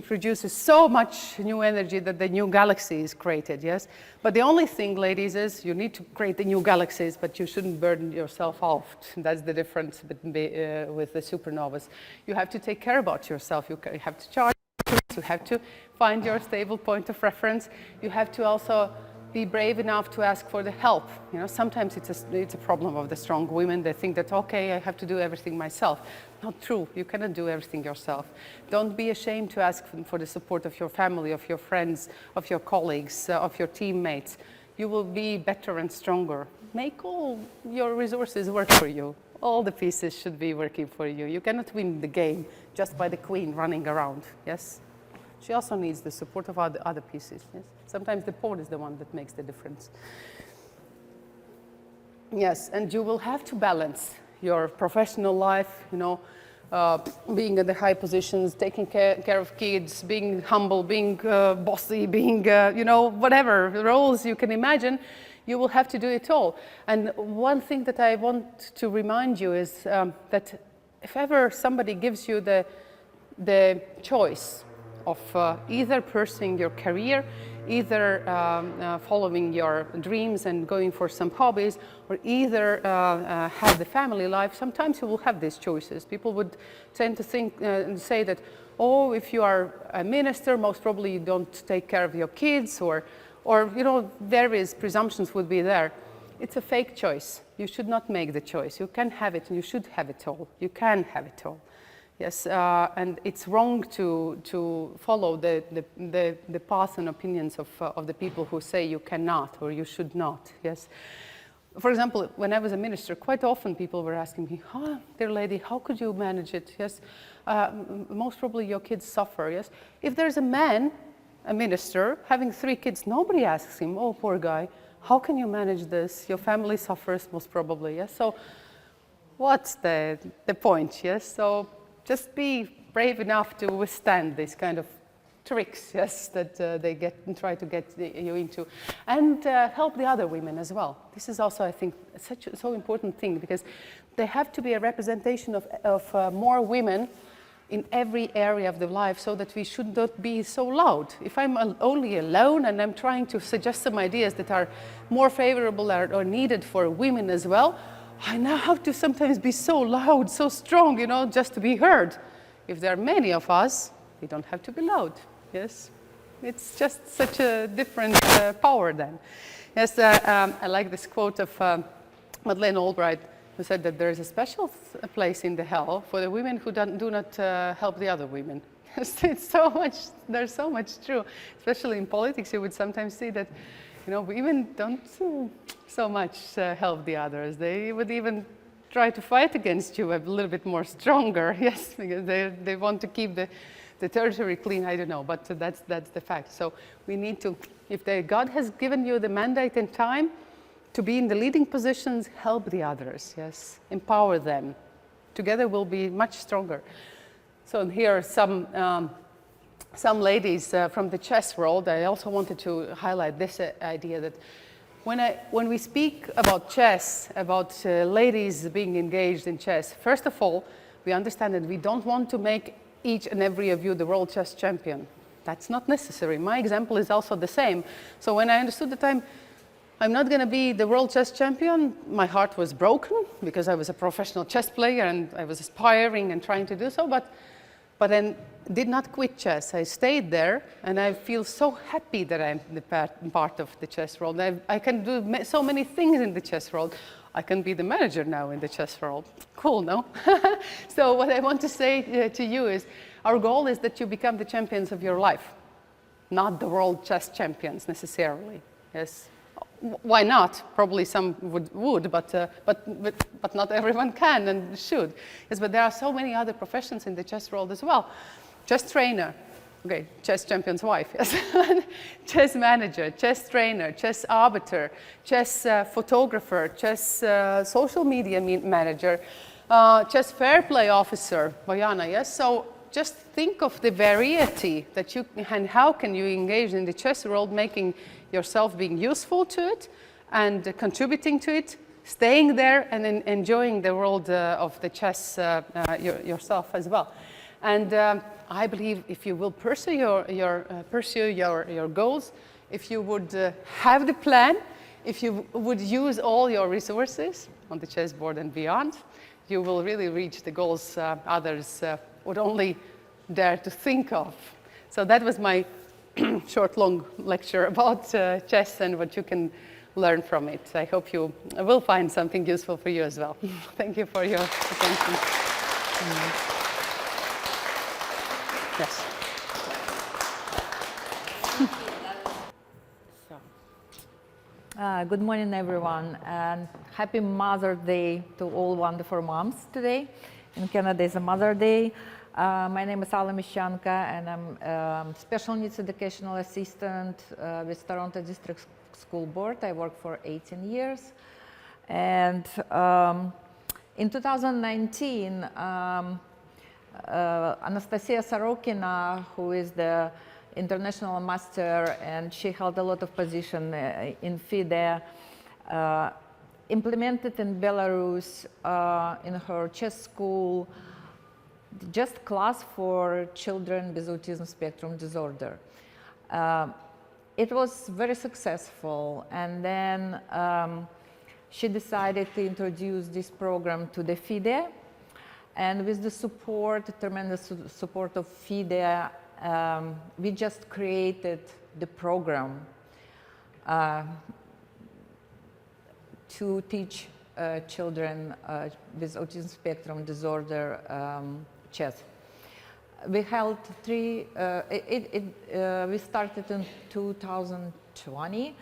produces so much new energy that the new galaxy is created, yes? But the only thing, ladies, is you need to create the new galaxies, but you shouldn't burn yourself out. That's the difference with the supernovas. You have to take care about yourself. You have to charge, you have to find your stable point of reference. You have to also be brave enough to ask for the help. You know, sometimes it's a problem of the strong women. They think that, okay, I have to do everything myself. Not true. You cannot do everything yourself. Don't be ashamed to ask for the support of your family, of your friends, of your colleagues, of your teammates. You will be better and stronger. Make all your resources work for you. All the pieces should be working for you. You cannot win the game just by the queen running around, yes? She also needs the support of other pieces, yes? Sometimes the pawn is the one that makes the difference. Yes, and you will have to balance your professional life, you know, being in the high positions, taking care of kids, being humble, being bossy, being, you know, whatever roles you can imagine, you will have to do it all. And one thing that I want to remind you is that if ever somebody gives you the choice of either pursuing your career, either following your dreams and going for some hobbies, or either have the family life, sometimes you will have these choices. People would tend to think and say that, oh, if you are a minister, most probably you don't take care of your kids, or you know, various presumptions would be there. It's a fake choice. You should not make the choice. You can have it, and you should have it all. You can have it all. Yes, and it's wrong to follow the path and opinions of the people who say you cannot or you should not, yes. For example, when I was a minister, quite often people were asking me, oh, dear lady, how could you manage it, yes? Most probably your kids suffer, yes? If there's a man, a minister, having 3 kids, nobody asks him, oh, poor guy, how can you manage this? Your family suffers most probably, yes? So what's the point, yes? So just be brave enough to withstand these kind of tricks, yes, that they try to get you into, and help the other women as well. This is also, I think, so important thing, because there have to be a representation of more women in every area of the life, so that we should not be so loud. If I'm only alone and I'm trying to suggest some ideas that are more favorable or needed for women as well, I now have to sometimes be so loud, so strong, you know, just to be heard. If there are many of us, we don't have to be loud, yes? It's just such a different power then. Yes, I like this quote of Madeleine Albright, who said that there is a special place in the hell for the women who do not help the other women. It's so much, there's so much true. Especially in politics, you would sometimes see that, you know, women don't so much help the others. They would even try to fight against you a little bit more stronger, yes, because they want to keep the territory clean, I don't know, but that's the fact. So we need to, if God has given you the mandate and time to be in the leading positions, help the others, yes, empower them. Together we'll be much stronger. So here are some ladies from the chess world. I also wanted to highlight this idea that when we speak about chess, about ladies being engaged in chess, first of all, we understand that we don't want to make each and every of you the world chess champion. That's not necessary. My example is also the same. So when I understood that I'm not going to be the world chess champion, my heart was broken, because I was a professional chess player and I was aspiring and trying to do so, but then did not quit chess. I stayed there, and I feel so happy that I'm the part of the chess world. I can do so many things in the chess world. I can be the manager now in the chess world. Cool, no? So what I want to say to you is, our goal is that you become the champions of your life, not the world chess champions necessarily. Yes. Why not? Probably some would, but not everyone can and should. Yes, but there are so many other professions in the chess world as well. Chess trainer, okay, chess champion's wife, yes. Chess manager, chess trainer, chess arbiter, chess photographer, chess social media manager, chess fair play officer, Bojana, yes. So just think of the variety that you, and how can you engage in the chess world, making yourself being useful to it and contributing to it, staying there and enjoying the world of the chess yourself as well. And I believe if you will pursue your goals, if you would have the plan, if you would use all your resources on the chessboard and beyond, you will really reach the goals others would only dare to think of. So that was my short, long lecture about chess and what you can learn from it. I hope you will find something useful for you as well. Thank you for your attention. Yes. Good morning, everyone, and happy Mother's Day to all wonderful moms today. In Canada, it's a Mother's Day. My name is Alla Mishchanka, and I'm special needs educational assistant with Toronto District School Board. I worked for 18 years. And in 2019, Anastasia Sorokina, who is the international master, and she held a lot of position in FIDE, implemented in Belarus in her chess school just class for children with autism spectrum disorder. It was very successful, and then she decided to introduce this program to the FIDE, and with the support, tremendous support of FIDE, we just created the program to teach children with autism spectrum disorder chess. We held we started in 2020,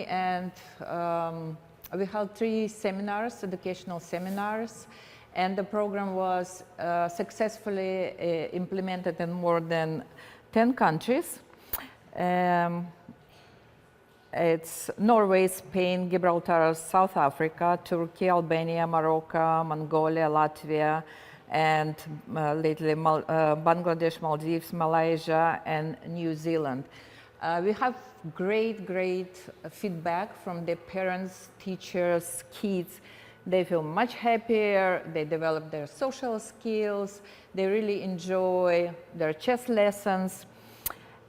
and we held 3 seminars, educational seminars, and the program was successfully implemented in more than 10 countries. It's Norway, Spain, Gibraltar, South Africa, Turkey, Albania, Morocco, Mongolia, Latvia, and lately Bangladesh, Maldives, Malaysia, and New Zealand. We have great feedback from the parents, teachers, kids. They feel much happier, they develop their social skills, they really enjoy their chess lessons.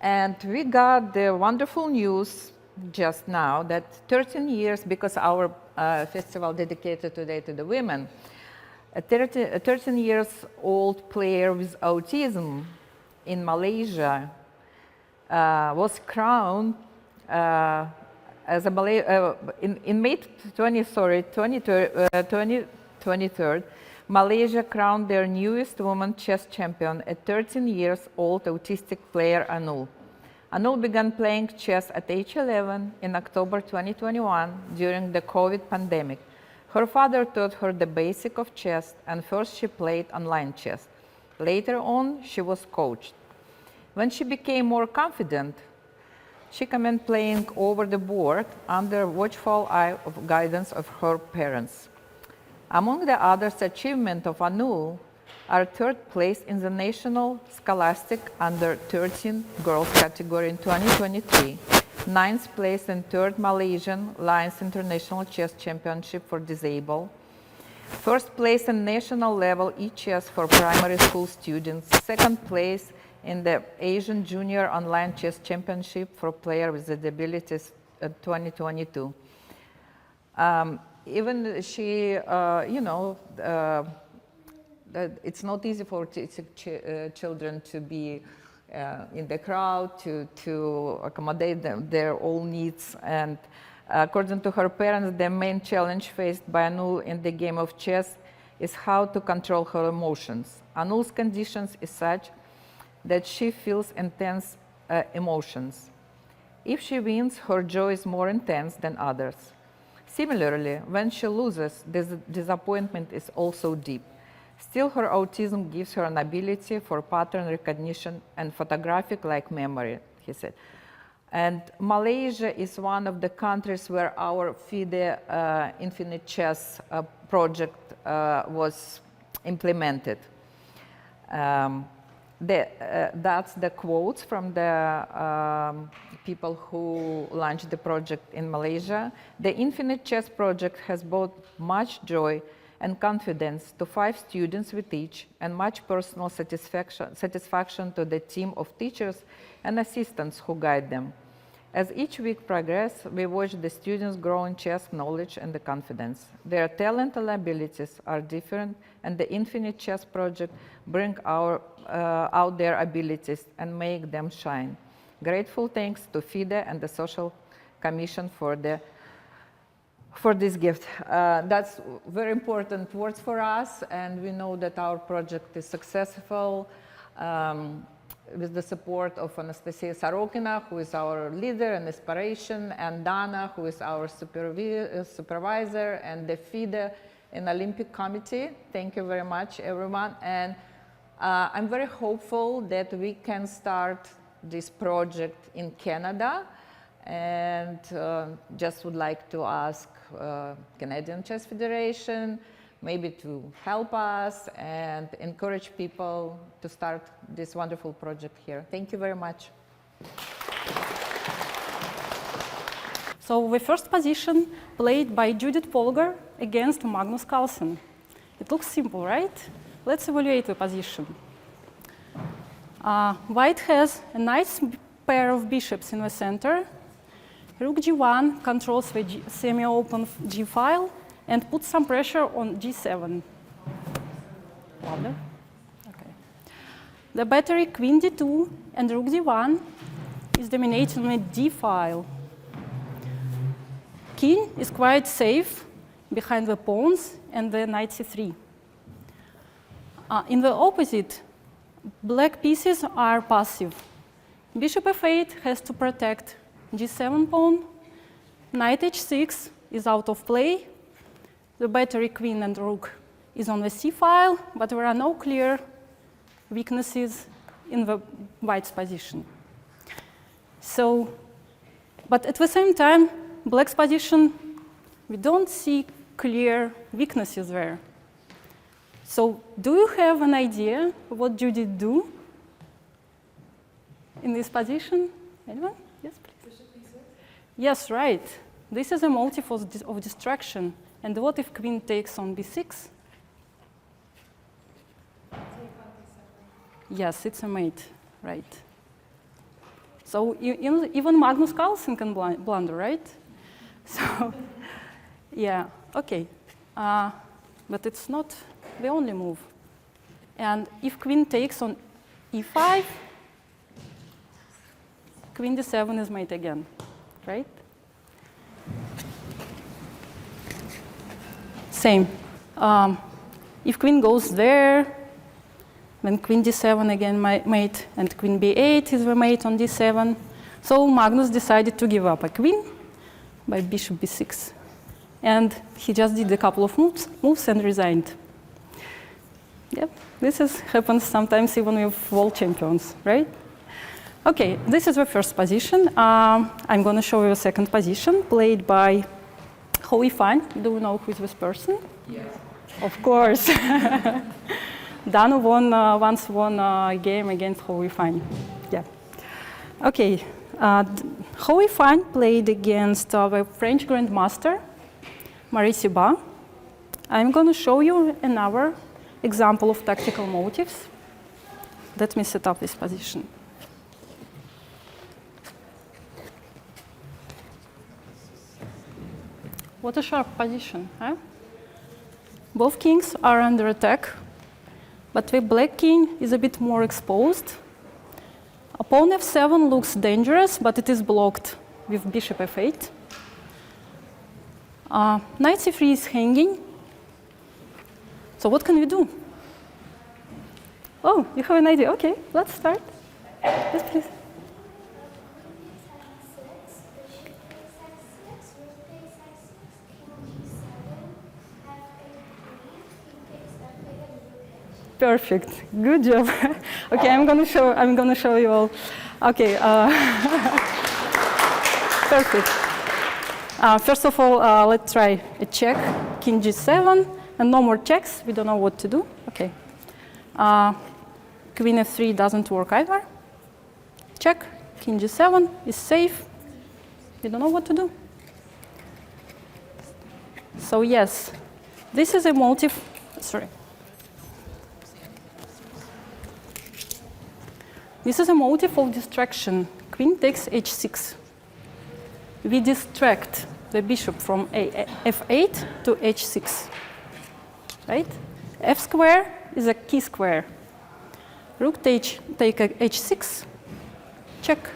And we got the wonderful news just now that 13 years, because our festival dedicated today to the women, a 13 years old player with autism in Malaysia was crowned as a in May 2023, Malaysia crowned their newest woman chess champion, a 13 years old autistic player, Anul. Anul began playing chess at age 11 in October 2021 during the COVID pandemic. Her father taught her the basics of chess, and first she played online chess. Later on, she was coached. When she became more confident, she commenced playing over the board under watchful eye of guidance of her parents. Among the others achievements of Anul are 3rd place in the National Scholastic Under-13 Girls category in 2023, 9th place in 3rd Malaysian Lions International Chess Championship for Disabled, 1st place in national level e-chess for primary school students, 2nd place in the Asian Junior Online Chess Championship for players with disabilities 2022. Even she, it's not easy for children to be in the crowd, to accommodate their all needs. And according to her parents, the main challenge faced by Anul in the game of chess is how to control her emotions. Anul's conditions is such that she feels intense emotions. If she wins, her joy is more intense than others. Similarly, when she loses, disappointment is also deep. Still, her autism gives her an ability for pattern recognition and photographic-like memory, he said. And Malaysia is one of the countries where our FIDE Infinite Chess project was implemented. That's the quotes from the people who launched the project in Malaysia. The Infinite Chess project has brought much joy and confidence to 5 students we teach, and much personal satisfaction to the team of teachers and assistants who guide them. As each week progresses, we watch the students grow in chess knowledge and the confidence. Their talent and abilities are different, and the Infinite Chess project bring out their abilities and make them shine. Grateful thanks to FIDE and the Social Commission for this gift. That's very important words for us, and we know that our project is successful. With the support of Anastasia Sorokina, who is our leader and inspiration, and Dana, who is our supervisor, and the FIDE and Olympic Committee. Thank you very much, everyone. And I'm very hopeful that we can start this project in Canada, and just would like to ask Canadian Chess Federation maybe to help us and encourage people to start this wonderful project here. Thank you very much. So the first position played by Judith Polgar against Magnus Carlsen. It looks simple, right? Let's evaluate the position. White has a nice pair of bishops in the center. Rook g1 controls the semi-open g file and puts some pressure on g7. Louder? Okay. The battery queen d2 and rook d1 is dominating the d file. King is quite safe behind the pawns and the knight c3. In the opposite, black pieces are passive. Bishop f8 has to protect g7 pawn. Knight h6 is out of play. The battery queen and rook is on the c file, but there are no clear weaknesses in the white's position. So, but at the same time, black's position, we don't see clear weaknesses there. So, do you have an idea what Judith do in this position? Anyone? Yes, please. Yes, right. This is a motive of distraction. And what if queen takes on b6? Yes, it's a mate, right? So even Magnus Carlsen can blunder, right? So, yeah, okay. But it's not the only move. And if queen takes on e5, queen d7 is mate again, right? Same. If queen goes there, then queen d7 again mate, and queen b8 is the mate on d7. So Magnus decided to give up a queen by bishop b6. And he just did a couple of moves and resigned. Yep, happens sometimes even with world champions, right? Okay, this is the first position. I'm going to show you the second position, played by Howie Fine. Do you know who is this person? Yes. Of course. Danu once won a game against Howie Fine. Yeah. Okay. Howie Fine played against the French Grandmaster, Marie Siba. I'm going to show you another example of tactical motives. Let me set up this position. What a sharp position, huh? Both kings are under attack, but the black king is a bit more exposed. Pawn f7 looks dangerous, but it is blocked with bishop f8. Knight c3 is hanging. So what can we do? Oh, you have an idea. Okay, let's start. Yes, please. Perfect. Good job. Okay, I'm gonna show you all. Okay. Perfect. First of all, let's try a check, king g7, and no more checks. We don't know what to do. Okay. Queen f3 doesn't work either. Check, king g7 is safe. We don't know what to do. So yes, This is a motif. Sorry. This is a motif of distraction. Queen takes h6. We distract the bishop from f8 to h6. Right? F square is a key square. Rook take h6. Check.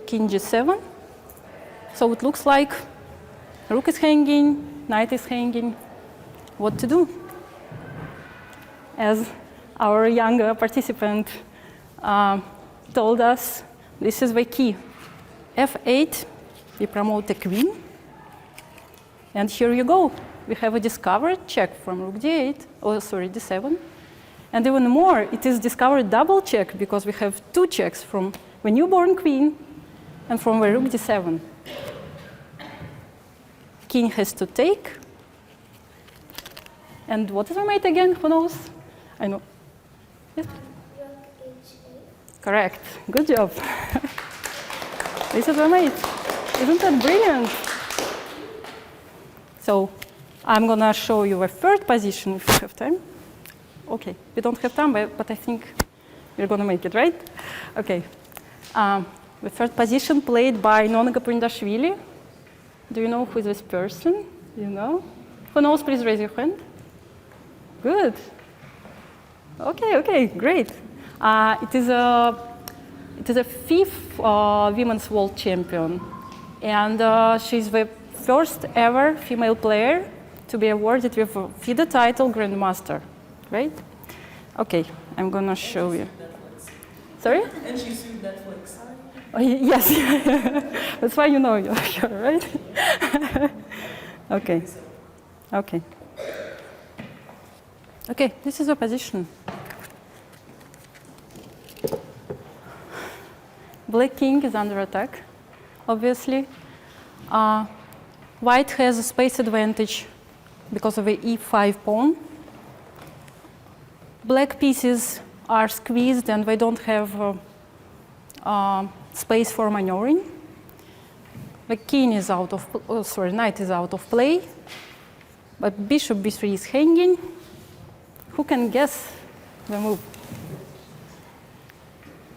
King g7. So it looks like rook is hanging, knight is hanging. What to do? As our younger participant told us, this is the key. f8, we promote the queen. And here you go. We have a discovered check from rook d8, oh, sorry, d7. And even more, it is discovered double check because we have two checks from the newborn queen and from the rook d7. King has to take. And what is the mate again? Who knows? I know. Yes? Rook h8. Correct. Good job. This is the mate. Isn't that brilliant? So I'm going to show you a third position if you have time. OK, we don't have time, but I think we're going to make it, right? OK. The third position played by Nona Gaprindashvili. Do you know who is this person? You know? Who knows? Please raise your hand. Good. OK, great. It is a fifth women's world champion. And she's the first ever female player to be awarded with a FIDE title Grandmaster. Right? OK, I'm going to show you. Sorry? And she sued Netflix. Oh, yes. That's why you know you're sure, right? OK. OK. OK, this is a position. Black king is under attack, obviously. White has a space advantage because of the e5 pawn. Black pieces are squeezed and they don't have space for maneuvering. The king is out of, knight is out of play, but bishop b3 is hanging. Who can guess the move?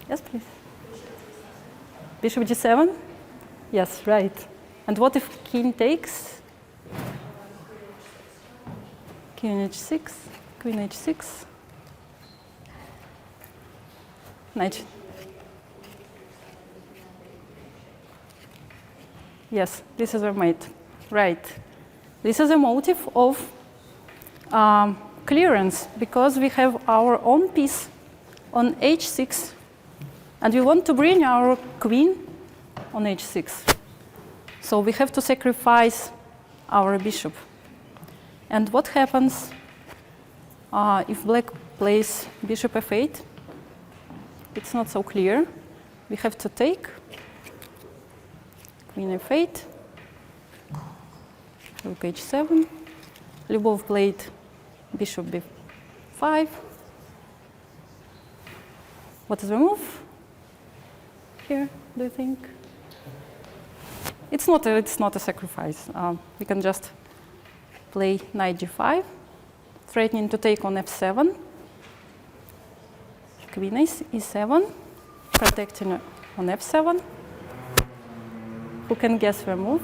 Yes, please. Bishop g7? Yes, right. And what if king takes? King h6, queen h6. Knight. Yes, this is a mate. Right. This is a motif of clearance because we have our own piece on h6 and we want to bring our queen on h6. So we have to sacrifice our bishop. And what happens if black plays bishop f8? It's not so clear. We have to take queen f8, rook h7. Lyubov played bishop b5. What is the move here, do you think? It's not a sacrifice. We can just play knight g5, threatening to take on f7. Queen e7, protecting on f7. Who can guess the move?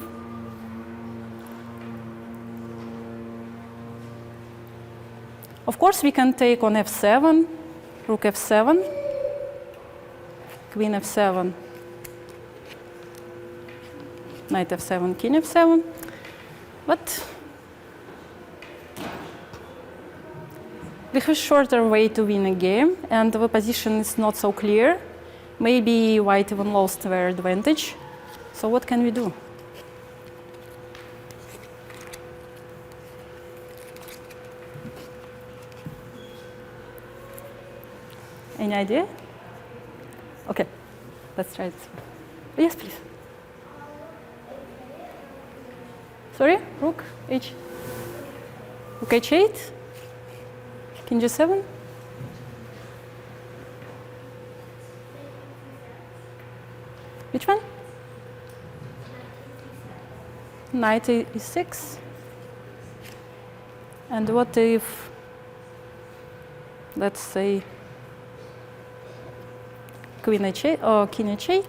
Of course, we can take on f7, rook f7, queen f7, knight f7, king f7. But we have a shorter way to win a game, and the position is not so clear. Maybe white even lost their advantage. So what can we do? Any idea? OK, let's try it. Yes, please. Sorry? Rook h8? King g7? Which one? Knight e6. And what if, let's say, queen h8 or king h8?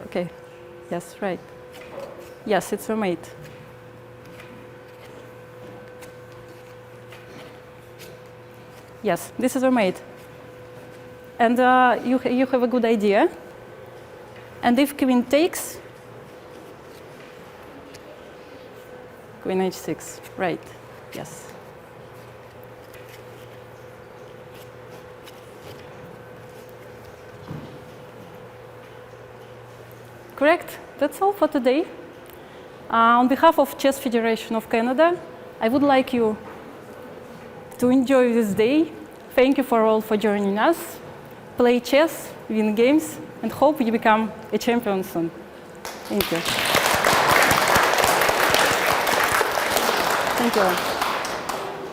Okay, yes, right. Yes, it's a mate. Yes, this is a mate. And you have a good idea. And if queen takes, queen h6, right, yes. Correct, that's all for today. On behalf of Chess Federation of Canada, I would like you to enjoy this day. Thank you for all for joining us. Play chess, win games, and hope you become a champion soon. Thank you. Thank you all.